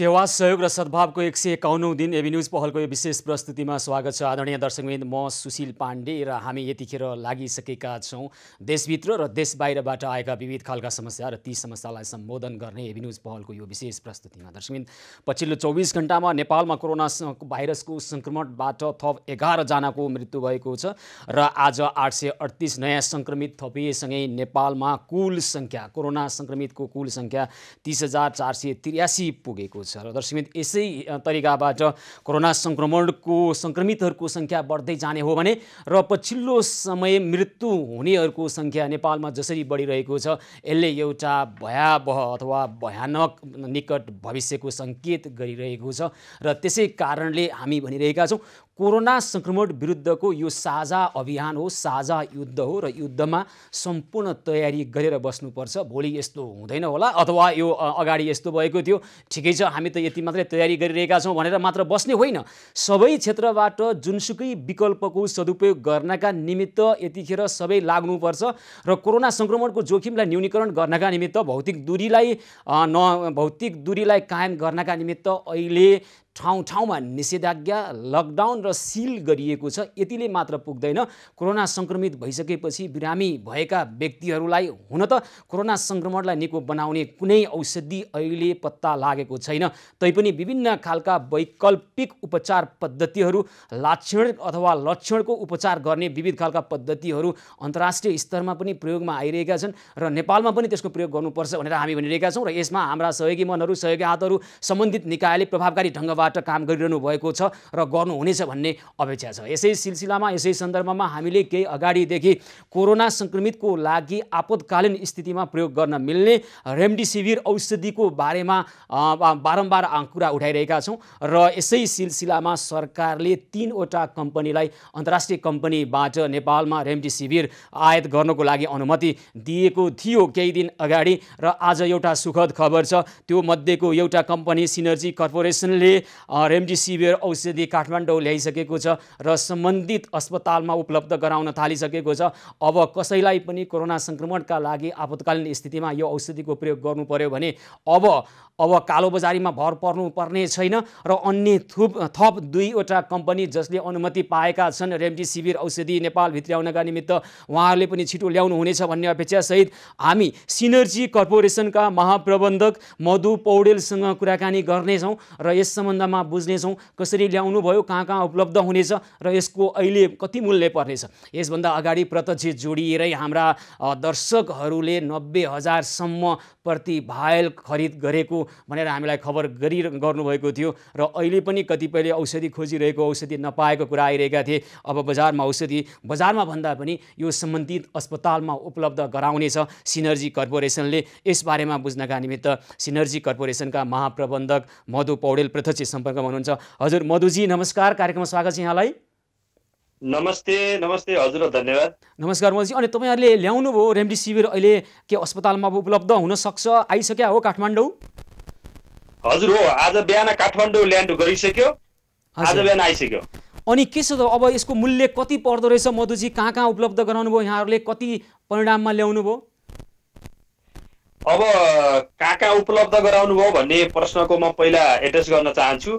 सेवा सहयोग र सद्भावको 151औं दिन एबी न्यूज पहलको यो विशेष प्रस्तुतिमा स्वागत छ। आदरणीय दर्शकवृन्द, म सुशील पाण्डे र हामी यतिखेर लागिसकेका छौँ देशभित्र र देश बाहिरबाट आएका विविध खालका समस्या र ती समस्यालाई सम्बोधन गर्ने एबी न्यूज पहलको यो विशेष प्रस्तुतिमा। दर्शकवृन्द, पछिल्लो 24 घण्टामा नेपालमा कोरोना भाइरसको संक्रमणबाट थप 11 जनाको मृत्यु भएको छ र आज 838 नयाँ संक्रमित थपिएसँगै नेपालमा कोरोना संक्रमितको कुल संख्या 30,483 पुगेको छ। र दर्शकवृन्द, यसै तरिकाबाट कोरोना संक्रमितहरूको संख्या बढ्दै जाने हो भने र पछिल्लो समय मृत्यु हुनेहरूको संख्या नेपालमा जसरी बढिरहेको छ, यसले एउटा भयावह अथवा भयानक निकट भविष्यको सङ्केत गरिरहेको छ। र त्यसै कारणले हामी भनिरहेका छौँ, कोरोना संक्रमण विरुद्धको यो साझा अभियान हो, साझा युद्ध हो र युद्धमा सम्पूर्ण तयारी गरेर बस्नुपर्छ। भोलि यस्तो हुँदैन होला अथवा यो अगाडि यस्तो भएको थियो, ठिकै छ, हामी त यति मात्रै तयारी गरिरहेका छौँ भनेर मात्र बस्ने होइन। सबै क्षेत्रबाट जुनसुकै विकल्पको सदुपयोग गर्नका निमित्त यतिखेर सबै लाग्नुपर्छ र कोरोना संक्रमणको जोखिमलाई न्यूनीकरण गर्नका निमित्त भौतिक दूरीलाई कायम गर्नका निमित्त अहिले ठाउँ-ठाउँमा निषेधाज्ञा, लकडाउन र सिल गरिएको छ। यतिले मात्र पुग्दैन। कोरोना संक्रमित भइसकेपछि बिरामी भएका व्यक्तिहरूलाई हुन त कोरोना संक्रमणलाई निको बनाउने कुनै औषधि अहिले पत्ता लागेको छैन। तैपनि विभिन्न खालका वैकल्पिक उपचार पद्धतिहरू, लक्षणको उपचार गर्ने विविध खालका पद्धतिहरू अन्तर्राष्ट्रिय स्तरमा पनि प्रयोगमा आइरहेका छन् र नेपालमा पनि त्यसको प्रयोग गर्नुपर्छ भनेर हामी भनिरहेका छौँ। र यसमा हाम्रा सहयोगी मनहरू, सहयोगी हातहरू, सम्बन्धित निकायले प्रभावकारी ढङ्गबाट काम गरिरहनु भएको छ र गर्नुहुनेछ भन्ने अपेक्षा छ। यसै सिलसिलामा, यसै सन्दर्भमा हामीले केही अगाडिदेखि कोरोना संक्रमितको लागि आपतकालीन स्थितिमा प्रयोग गर्न मिल्ने रेमडेसिभिर औषधिको बारेमा बारम्बार कुरा उठाइरहेका छौँ र यसै सिलसिलामा सरकारले 3वटा कम्पनीलाई, अन्तर्राष्ट्रिय कम्पनीबाट नेपालमा रेमडेसिभिर आयात गर्नको लागि अनुमति दिएको थियो केही दिन अगाडि। र आज एउटा सुखद खबर छ, त्यो मध्येको एउटा कम्पनी सिनर्जी कर्पोरेसनले रेमडेसिभिर औषधि काठमाडौँ ल्याइसकेको छ र सम्बन्धित अस्पतालमा उपलब्ध गराउन थालिसकेको छ। अब कसैलाई पनि कोरोना संक्रमणका लागि आपतकालीन स्थितिमा यो औषधिको प्रयोग गर्नु पर्यो भने अब कालोबजारीमा भर पर्नुपर्ने छैन र अन्य थप 2वटा कम्पनी जसले अनुमति पाएका छन् रेमडेसिभिर औषधि नेपाल भित्र्याउनका निमित्त, उहाँहरूले पनि छिटो ल्याउनु हुनेछ भन्ने अपेक्षासहित हामी सिनर्जी कर्पोरेसनका महाप्रबन्धक मधु पौडेलसँग कुराकानी गर्नेछौँ र यस सम्बन्धमा बुझ्नेछौँ कसरी ल्याउनु भयो, कहाँ उपलब्ध हुनेछ र यसको अहिले कति मूल्य पर्नेछ। यसभन्दा अगाडि प्रत्यक्ष जोडिएरै हाम्रा दर्शकहरूले 90,000 सम्म प्रति भायल खरिद गरेको भनेर हामीलाई खबर गर्नुभएको थियो र अहिले पनि कतिपयले औषधि खोजिरहेको, औषधि नपाएको कुरा आइरहेका थिए। अब बजारमा भन्दा पनि यो सम्बन्धित अस्पतालमा उपलब्ध गराउनेछ सिनर्जी कर्पोरेसनले। यसबारेमा बुझ्नका निमित्त सिनर्जी कर्पोरेसनका महाप्रबन्धक मधु पौडेल प्रत्यक्ष सम्पर्कमा हुनुहुन्छ। हजुर मधुजी, नमस्कार, कार्यक्रममा स्वागत छ यहाँलाई। नमस्ते हजुर, धन्यवाद। नमस्कार मधुजी। अनि तपाईँहरूले ल्याउनु भयो रेमडेसिभिर, अहिले के अस्पतालमा उपलब्ध हुन सक्छ, आइसक्यो हो काठमाडौँ? हजुर हो, आज बिहान काठमाडौँ ल्यान्ड गरिसक्यो, आज बिहान आइसक्यो। अनि के छ त अब यसको मूल्य कति पर्दो रहेछ मधुजी? कहाँ उपलब्ध गराउनु भयो यहाँहरूले, कति परिणाममा ल्याउनु भयो? अब कहाँ उपलब्ध गराउनु भयो भन्ने प्रश्नको म पहिला एड्रेस गर्न चाहन्छु।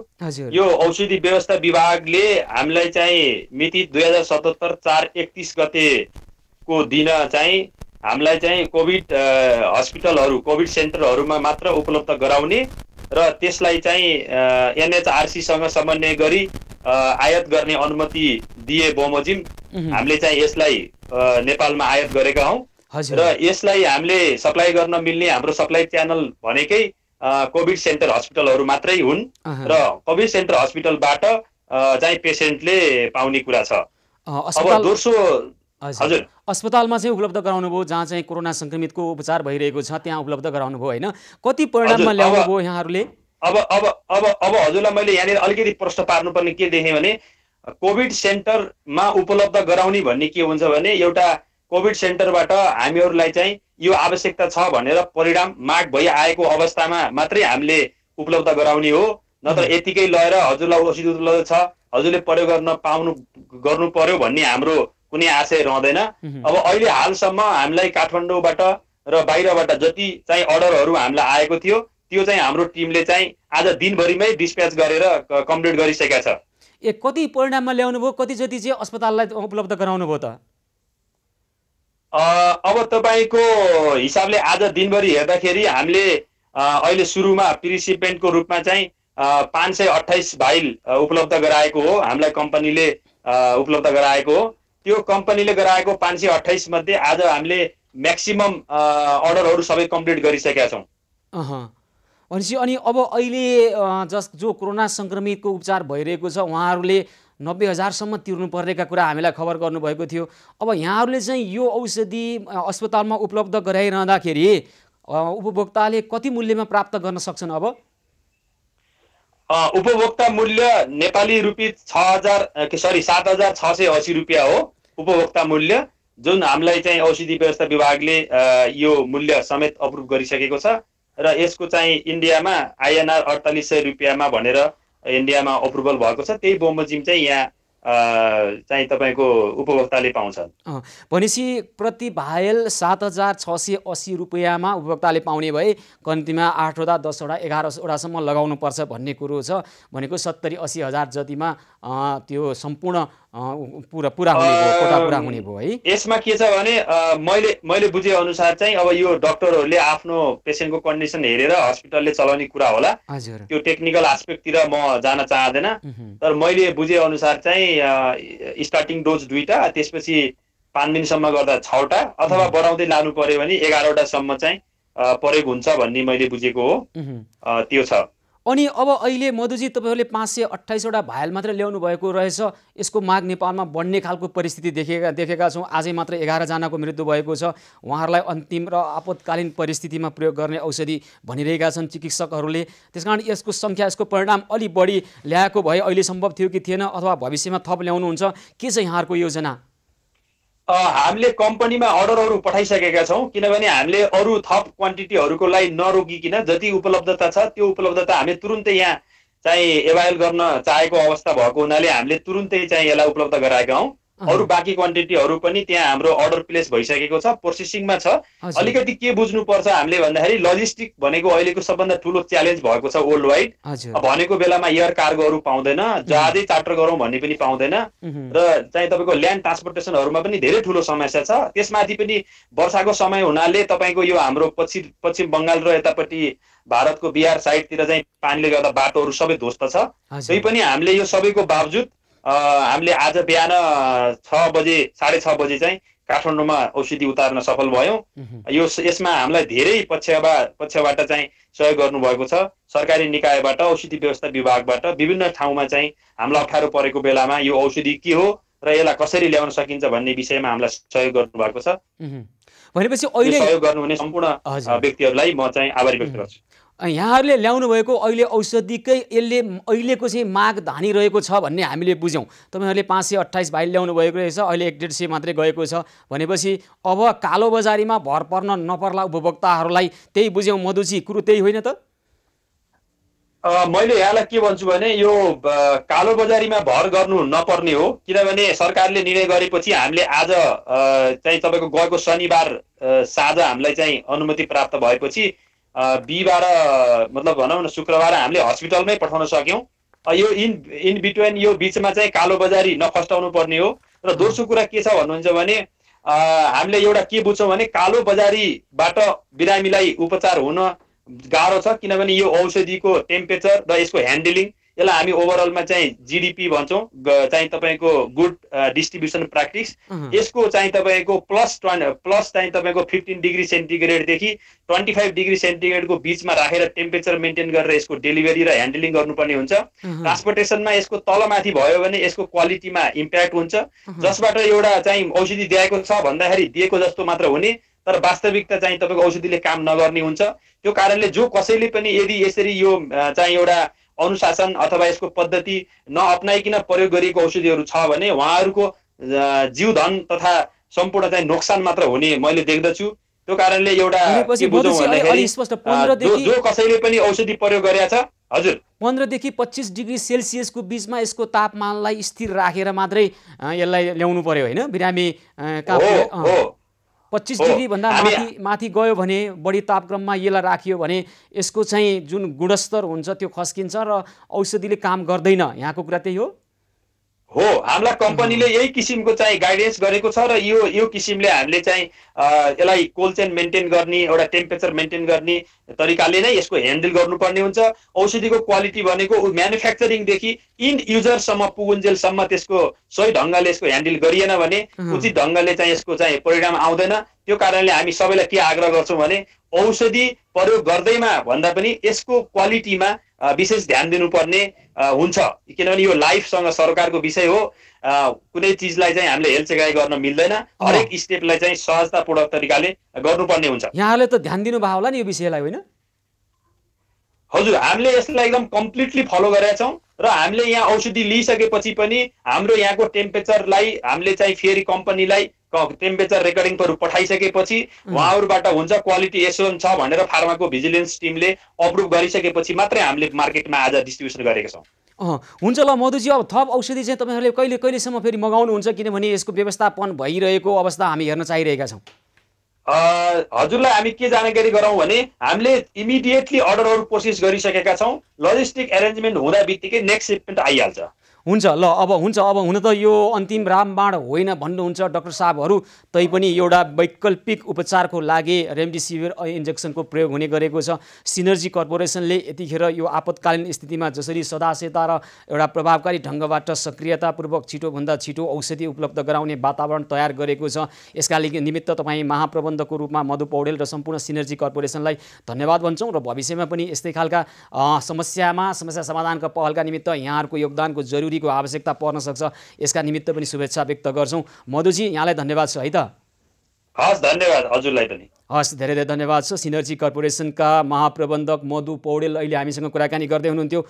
यो औषधि व्यवस्था विभागले हामीलाई चाहिँ मिति 2077 4/31 गतेको दिन चाहिँ हामीलाई चाहिँ कोभिड हस्पिटलहरू, कोभिड सेन्टरहरूमा मात्र उपलब्ध गराउने र त्यसलाई चाहिँ एनएचआरसीसँग समन्वय गरी आयात गर्ने अनुमति दिए बमोजिम हामीले चाहिँ यसलाई नेपालमा आयात गरेका हौँ र यसलाई हामीले सप्लाई गर्न मिल्ने हाम्रो सप्लाई च्यानल भनेकै कोभिड सेन्टर हस्पिटलहरू मात्रै हुन् र कोभिड सेन्टर हस्पिटलबाट चाहिँ पेसेन्टले पाउने कुरा छ। अब दोस्रो, हजुर, अस्पतालमा चाहिँ उपलब्ध गराउनु भयो जहाँ चाहिँ कोरोना संक्रमितको उपचार भइरहेको छ, त्यहाँ उपलब्ध गराउनु भयो होइन? कति परिणाममा ल्याउनु भयो यहाँहरूले? अब हजुरलाई मैले यहाँनिर अलिकति प्रश्न पार्नुपर्ने के देखेँ भने, कोभिड सेन्टरमा उपलब्ध गराउने भन्ने के हुन्छ भने, एउटा कोभिड सेन्टरबाट हामीहरूलाई चाहिँ यो आवश्यकता छ भनेर परिणाम माग भइआएको अवस्थामा मात्रै हामीले उपलब्ध गराउने हो, नत्र यतिकै लगेर हजुरलाई औषधि उपलब्ध छ, हजुरले प्रयोग गर्नु पर्यो भन्ने हाम्रो कुनै आशय रहँदैन। अब अहिले हालसम्म हामीलाई काठमाडौँबाट र बाहिरबाट जति चाहिँ अर्डरहरू हामीलाई आएको थियो त्यो चाहिँ हाम्रो टिमले चाहिँ आज दिनभरिमै डिस्प्याच गरेर कम्प्लिट गरिसकेका छ। कति परिणाममा ल्याउनु भयो, कति जति चाहिँ अस्पताललाई उपलब्ध गराउनु भयो त? अब तपाईँको हिसाबले आज दिनभरि हेर्दाखेरि हामीले अहिले सुरुमा प्रिसिपेन्टको रूपमा चाहिँ 528 भाइल उपलब्ध गराएको हो, हामीलाई कम्पनीले उपलब्ध गराएको हो। त्यो कम्पनीले गराएको 528 मध्ये आज हामीले म्याक्सिमम अर्डरहरू सबै कम्प्लिट गरिसकेका छौँ। भनेपछि अनि अब अहिले जो कोरोना सङ्क्रमितको उपचार भइरहेको छ उहाँहरूले 90,000सम्म तिर्नुपर्नेका कुरा हामीलाई खबर गर्नुभएको थियो। अब यहाँहरूले चाहिँ यो औषधि अस्पतालमा उपलब्ध गराइरहँदाखेरि उपभोक्ताले कति मूल्यमा प्राप्त गर्न सक्छन्? अब उपभोक्ता मूल्य नेपाली रुपियाँ 7,680 रुपियाँ हो उपभोक्ता मूल्य, जुन हामीलाई चाहिँ औषधि व्यवस्था विभागले यो मूल्य समेत अप्रुभ गरिसकेको छ र यसको चाहिँ इन्डियामा INR 4800 रुपियाँमा भनेर इन्डियामा अप्रुभल भएको छ। त्यही बमोजिम चाहिँ यहाँ चाहिँ तपाईँको उपभोक्ताले पाउँछन्। भनेपछि प्रति भाइल 7,680 रुपियाँमा उपभोक्ताले पाउने भए कम्तीमा 8 वटा 10 वटा 11 वटासम्म लगाउनु पर्छ भन्ने कुरो छ। भनेको 70-80 हजार जतिमा त्यो सम्पूर्ण पुरा हुने भयो, कोटा पुरा हुने भयो है। यसमा के छ भने मैले बुझे अनुसार चाहिँ अब यो डक्टरहरूले आफ्नो पेसेन्टको कन्डिसन हेरेर हस्पिटलले चलाउने कुरा होला। त्यो टेक्निकल एस्पेक्टतिर म जान चाहदैन, तर मैले बुझे अनुसार चाहिँ स्टार्टिङ डोज 2टा, त्यसपछि 5 दिनसम्म गर्दा 6वटा अथवा बढाउँदै लानु पर्यो भने 11वटासम्म चाहिँ प्रयोग हुन्छ भन्ने मैले बुझेको हो। त्यो छ। अनि अब अहिले मधुजी तपाईहरुले 528 वटा भाइल मात्र ल्याउनु भएको रहेछ। यसको माग नेपालमा बढ्ने खालको परिस्थिति देखेका छौं। आजै मात्र 11 जनाको मृत्यु भएको छ। उहाँहरूलाई अन्तिम र आपतकालीन परिस्थितिमा प्रयोग गर्ने औषधि भनिरहेका छन् चिकित्सकहरूले। त्यसकारण यसको संख्या, यसको परिणाम अलि बढी ल्याएको भए अहिले सम्भव थियो कि थिएन, अथवा भविष्यमा थप ल्याउनुहुन्छ? के छ यहाँहरूको योजना? हामीले कम्पनीमा अर्डरहरू पठाइसकेका छौं, किनभने हामीले अरू थप क्वान्टिटीहरूको लागि नरोकिकिन जति उपलब्धता छ त्यो उपलब्धता हामी तुरुन्तै यहाँ चाहिँ एभाइल गर्न चाहेको अवस्था भएको हुनाले हामीले तुरुन्तै चाहिँ यसलाई उपलब्ध गराएका हौं। अरू बाँकी क्वान्टिटीहरू पनि त्यहाँ हाम्रो अर्डर प्लेस भइसकेको छ, प्रोसेसिङमा छ। अलिकति के बुझ्नुपर्छ हामीले भन्दाखेरि लजिस्टिक भनेको अहिलेको सबभन्दा ठुलो च्यालेन्ज भएको छ वर्ल्ड वाइड। भनेको बेलामा एयर कार्गोहरू पाउँदैन, जहाजै चार्टर गरौँ भन्ने पनि पाउँदैन, र चाहिँ तपाईँको ल्यान्ड ट्रान्सपोर्टेसनहरूमा पनि धेरै ठुलो समस्या छ। त्यसमाथि पनि वर्षाको समय हुनाले तपाईँको यो हाम्रो पश्चिम बङ्गाल र यतापट्टि भारतको बिहार साइडतिर चाहिँ पानीले गर्दा बाटोहरू सबै ध्वस्त छ। त्यही पनि हामीले यो सबैको बावजुद हामीले आज बिहान 6 बजे 6:30 बजे चाहिँ काठमाडौँमा औषधि उतार्न सफल भयौं। यसमा हामीलाई धेरै पक्षबाट चाहिँ सहयोग गर्नुभएको छ। सरकारी निकायबाट, औषधि व्यवस्था विभागबाट, विभिन्न ठाउँमा चाहिँ हामीलाई अप्ठ्यारो परेको बेलामा यो औषधि के हो र यसलाई कसरी ल्याउन सकिन्छ भन्ने विषयमा हामीलाई सहयोग गर्नुभएको छ। भनेपछि अहिले सहयोग गर्नुहुने सम्पूर्ण व्यक्तिहरूलाई म चाहिँ आभारी व्यक्त गर्छु। यहाँहरूले ल्याउनु भएको अहिले औषधिकै यसले अहिलेको चाहिँ माग धानिरहेको छ भन्ने हामीले बुझ्यौँ। तपाईँहरूले 528 भाइल ल्याउनु भएको रहेछ, अहिले 150 मात्रै गएको छ भनेपछि अब कालोबजारीमा भर पर्न नपर्ला उपभोक्ताहरूलाई, त्यही बुझ्यौँ मधुजी? कुरो त्यही होइन त? मैले यहाँलाई के भन्छु भने यो कालोबजारीमा भर गर्नु नपर्ने हो, किनभने सरकारले निर्णय गरेपछि हामीले आज चाहिँ तपाईँको गएको शनिबार साँझ हामीलाई चाहिँ अनुमति प्राप्त भएपछि बिहिबार मतलब भनौँ न शुक्रबार हामीले हस्पिटलमै पठाउन सक्यौं। यो इन बिट्विन यो बिचमा चाहिँ कालोबजारी नफस्टाउनु पर्ने हो। र दोस्रो कुरा के छ भन्नुहुन्छ भने हामीले एउटा के बुझ्छौँ भने कालोबजारीबाट बिरामीलाई उपचार हुन गाह्रो छ, किनभने यो औषधिको टेम्परेचर र यसको ह्यान्डलिङ, यसलाई हामी ओभरअलमा चाहिँ GDP भन्छौँ, चाहिँ तपाईँको गुड डिस्ट्रिब्युसन प्र्याक्टिस। यसको चाहिँ तपाईँको प्लस चाहिँ तपाईँको 15 डिग्री सेन्टिग्रेडदेखि 25 डिग्री सेन्टिग्रेडको बिचमा राखेर टेम्परेचर मेन्टेन गरेर यसको डेलिभरी र ह्यान्डलिङ गर्नुपर्ने हुन्छ। ट्रान्सपोर्टेसनमा यसको तलमाथि भयो भने यसको क्वालिटीमा इम्प्याक्ट हुन्छ, जसबाट एउटा चाहिँ औषधि दिएको छ भन्दाखेरि दिएको जस्तो मात्र हुने, तर वास्तविकता चाहिँ तपाईँको औषधिले काम नगर्ने हुन्छ। त्यो कारणले जो कसैले पनि यदि यसरी यो चाहिँ एउटा अनुशासन अथवा यसको पद्धति नअपनाइकिन प्रयोग गरिएको औषधिहरू छ भने उहाँहरूको जीवधन तथा सम्पूर्ण चाहिँ नोक्सान मात्र हुने मैले देख्दछु। त्यो कारणले एउटा के बुझौँ भन्दाखेरि जो कसैले पनि औषधि प्रयोग गरेका छ, हजुर 15 देखि 25 डिग्री सेल्सियसको बिचमा यसको तापमानलाई स्थिर राखेर मात्रै यसलाई ल्याउनु पर्यो होइन बिरामी? 25 डिग्री भन्दा माथि गयो भने बढी तापक्रममा यसलाई राखियो भने यसको चाहिँ जुन गुणस्तर हुन्छ त्यो खस्किन्छ र औषधिले काम गर्दैन। यहाँको कुरा त्यही हो। हामीलाई कम्पनीले यही किसिमको चाहिँ गाइडेन्स गरेको छ र यो किसिमले हामीले चाहिँ यसलाई कोल्ड चेन मेन्टेन गर्ने, एउटा टेम्परेचर मेन्टेन गर्ने तरिकाले नै यसको ह्यान्डल गर्नुपर्ने हुन्छ। औषधिको क्वालिटी भनेको म्यानुफ्याक्चरिङदेखि इन्ड युजरसम्म पुगुन्जेलसम्म त्यसको सही ढङ्गले यसको ह्यान्डल गरिएन भने उचित ढङ्गले चाहिँ यसको चाहिँ परिणाम आउँदैन। त्यो कारणले हामी सबैलाई के आग्रह गर्छौँ भने औषधि प्रयोग गर्दैमा भन्दा पनि यसको क्वालिटीमा विशेष ध्यान दिनुपर्ने हुन्छ, किनभने यो लाइफसँग सरकारको विषय हो। कुनै चिजलाई चाहिँ हामीले हेलचेकाइ गर्न मिल्दैन, हरेक स्टेपलाई चाहिँ सहजतापूर्वक तरिकाले गर्नुपर्ने हुन्छ। यहाँले त ध्यान दिनुभयो होला नि यो विषयलाई, होइन? हजुर, हामीले यसलाई एकदम कम्प्लिटली फलो गरेका छौँ र हामीले यहाँ औषधि लिइसकेपछि पनि हाम्रो यहाँको टेम्परेचरलाई हामीले चाहिँ फेरि कम्पनीलाई टेम्परेचर रेकर्डिङहरू पठाइसकेपछि उहाँहरूबाट हुन्छ क्वालिटी एस्योर छ भनेर फार्माको भिजिलेन्स टिमले अप्रुभ गरिसकेपछि मात्रै हामीले मार्केटमा आज डिस्ट्रिब्युसन गरेका छौँ। हुन्छ ल मधुजी, अब थप औषधि चाहिँ तपाईँहरूले कहिलेसम्म फेरि मगाउनुहुन्छ, किनभने यसको व्यवस्थापन भइरहेको अवस्था हामी हेर्न चाहिरहेका छौँ? हजुरलाई हामी के जानकारी गराउँ भने हामीले इमिडिएटली अर्डरहरू प्रोसेस गरिसकेका छौँ। लजिस्टिक एरेन्जमेन्ट हुँदा बित्तिकै नेक्स्ट सिपमेन्ट आइहाल्छ। हुन्छ ल, अब हुन त यो अन्तिम रामबाण होइन भन्नुहुन्छ डाक्टर साहबहरू, तैपनि एउटा वैकल्पिक उपचारको लागि रेमडेसिभिर इन्जेक्सनको प्रयोग हुने गरेको छ। सिनर्जी कर्पोरेसनले यतिखेर यो आपतकालीन स्थितिमा जसरी सदासेता र एउटा प्रभावकारी ढङ्गबाट सक्रियतापूर्वक छिटोभन्दा छिटो औषधि उपलब्ध गराउने वातावरण तयार गरेको छ। यसका निमित्त तपाईँ महाप्रबन्धकको रूपमा मधु पौडेल र सम्पूर्ण सिनर्जी कर्पोरेसनलाई धन्यवाद भन्छौँ र भविष्यमा पनि यस्तै खालका समस्या समाधानका पहलका निमित्त यहाँहरूको योगदानको जरुरी को आवश्यकता पर्न सक्छ। यसका निमित्त पनि शुभेच्छा व्यक्त गर्छौँ। मधुजी, यहाँलाई धन्यवाद छ है त। हस्, धन्यवाद हजुरलाई पनि। हस्, धेरै धेरै धन्यवाद छ। सिनर्जी कर्पोरेसनका महाप्रबन्धक मधु पौडेल अहिले हामीसँग कुराकानी गर्दै हुनुहुन्थ्यो।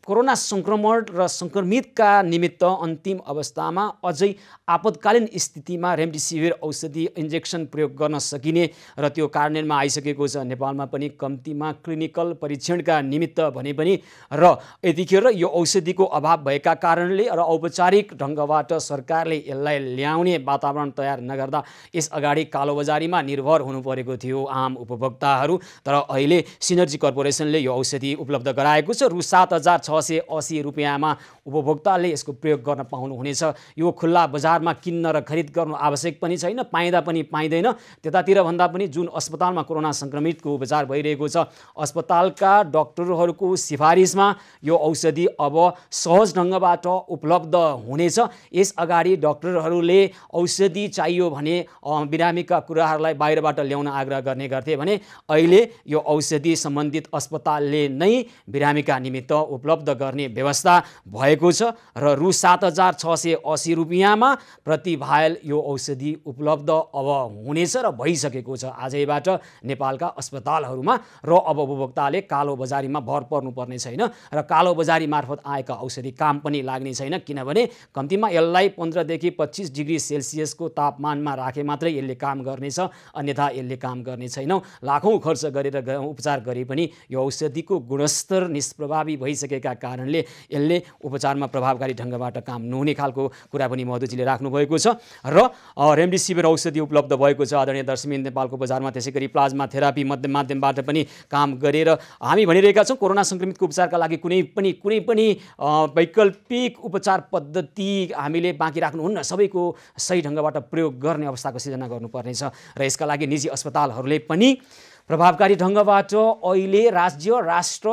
कोरोना सङ्क्रमण र सङ्क्रमितका निमित्त अन्तिम अवस्थामा अझै आपतकालीन स्थितिमा रेमडेसिभिर औषधि इन्जेक्सन प्रयोग गर्न सकिने र त्यो कार्यान्वयनमा आइसकेको छ। नेपालमा पनि कम्तीमा क्लिनिकल परीक्षणका निमित्त भने पनि र यतिखेर यो औषधिको अभाव भएका कारणले र औपचारिक ढङ्गबाट सरकारले यसलाई ल्याउने वातावरण तयार नगर्दा यस अगाडि कालोबजारीमा निर्भर हुनु परेको थियो आम उपभोक्ताहरू। तर अहिले सिनर्जी कर्पोरेसनले यो औषधि उपलब्ध गराएको छ। रु 7,680 रुपियाँमा उपभोक्ताले यसको प्रयोग गर्न पाउनुहुनेछ। यो खुल्ला बजारमा किन्न र खरिद गर्नु आवश्यक पनि छैन, पाइँदा पनि पाइँदैन। त्यतातिर भन्दा पनि जुन अस्पतालमा कोरोना सङ्क्रमितको उपचार भइरहेको छ, अस्पतालका डाक्टरहरूको सिफारिसमा यो औषधि अब सहज ढङ्गबाट उपलब्ध हुनेछ। यस अगाडि डाक्टरहरूले औषधि चाहियो भने बिरामीका कुराहरूलाई बाहिरबाट ल्याउन आग्रह गर्ने गर्थे भने अहिले यो औषधि सम्बन्धित अस्पतालले नै बिरामीका निमित्त उपलब्ध गर्ने व्यवस्था भएको छ र रु 7,680 रुपियाँमा प्रति भायल यो औषधि उपलब्ध अब हुनेछ र भइसकेको छ आजैबाट नेपालका अस्पतालहरूमा। र अब उपभोक्ताले कालो बजारीमा भर पर्नुपर्ने छैन र कालो बजारी मार्फत आएका औषधि काम पनि लाग्ने छैन, किनभने कम्तीमा यसलाई 15 देखि 25 डिग्री सेल्सियसको तापमानमा राखे मात्रै यसले काम गर्नेछ, अन्यथा यसले काम गर्ने छैन। लाखौँ खर्च गरेर उपचार गरे पनि यो औषधिको गुणस्तर निष्प्रभावी भइसकेका कारणले यसले उपचारमा प्रभावकारी ढङ्गबाट काम नहुने खालको कुरा पनि मधुजीले राख्नुभएको छ। र रेमडेसिभिर औषधि उपलब्ध भएको छ आदरणीय दर्शकबिन नेपालको बजारमा। त्यसै गरी प्लाज्मा थेरापी माध्यमबाट पनि काम गरेर हामी भनिरहेका छौँ कोरोना सङ्क्रमितको उपचारका लागि कुनै पनि वैकल्पिक उपचार पद्धति हामीले बाँकी राख्नुहुन्न, सबैको सही ढङ्गबाट प्रयोग गर्ने अवस्थाको सिर्जना गर्नुपर्नेछ। र यसका लागि निजी अस्पतालहरूले पनि प्रभावकारी ढङ्गबाट अहिले राज्य, राष्ट्र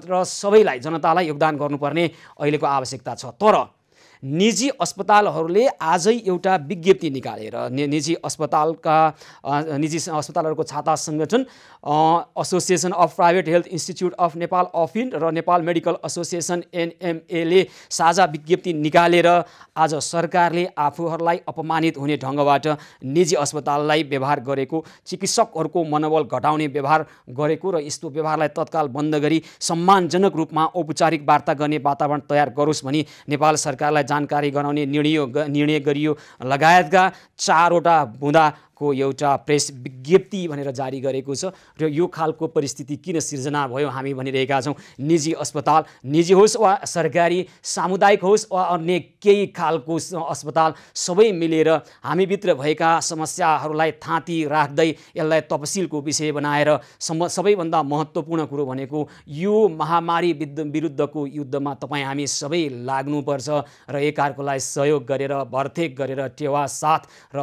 र सबैलाई, जनतालाई योगदान गर्नुपर्ने अहिलेको आवश्यकता छ। तर निजी अस्पतालहरूले आजै एउटा विज्ञप्ति निकालेर निजी अस्पतालहरूको छाता सङ्गठन association of private health institute of Nepal APHIN र नेपाल मेडिकल एसोसिएसन एनएमएले साझा विज्ञप्ति निकालेर आज सरकारले आफूहरूलाई अपमानित हुने ढङ्गबाट निजी अस्पताललाई व्यवहार गरेको, चिकित्सकहरूको मनोबल घटाउने व्यवहार गरेको र यस्तो व्यवहारलाई तत्काल बन्द गरी सम्मानजनक रूपमा औपचारिक वार्ता गर्ने वातावरण तयार गरोस् भनी नेपाल सरकारलाई जानकारी गराउने निर्णय गरियो लगायतका 4वटा बुँदा को एउटा प्रेस विज्ञप्ति भनेर जारी गरेको छ र यो खालको परिस्थिति किन सिर्जना भयो हामी भनिरहेका छौँ। निजी अस्पताल, निजी होस् वा सरकारी, सामुदायिक होस् वा अन्य केही खालको अस्पताल, सबै मिलेर हामीभित्र भएका समस्याहरूलाई थाँती राख्दै यसलाई तपसिलको विषय बनाएर सबैभन्दा महत्त्वपूर्ण कुरो भनेको यो महामारी विरुद्धको युद्धमा तपाईँ हामी सबै लाग्नुपर्छ र एकअर्कालाई सहयोग गरेर भरथेक गरेर टेवा साथ र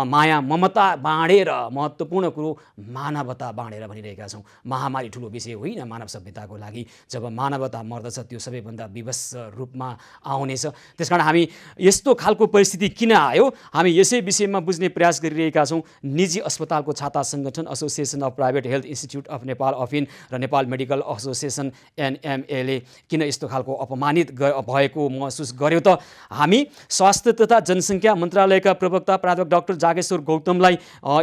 माया ममता बाँडेर, महत्त्वपूर्ण कुरो मानवता बाँडेर भनिरहेका छौँ। महामारी ठुलो विषय होइन मानव सभ्यताको लागि। जब मानवता मर्दछ त्यो सबैभन्दा विवश रूपमा आउनेछ। त्यसकारण हामी यस्तो खालको परिस्थिति किन आयो हामी यसै विषयमा बुझ्ने प्रयास गरिरहेका छौँ। निजी अस्पतालको छाता सङ्गठन association of private health institute of Nepal APHIN र नेपाल मेडिकल एसोसिएसन एनएमएले किन यस्तो खालको अपमानित भएको महसुस गर्यो त? हामी स्वास्थ्य तथा जनसङ्ख्या मन्त्रालयका प्रवक्ता प्राध्यापक डाक्टर जागेश्वर गौतमलाई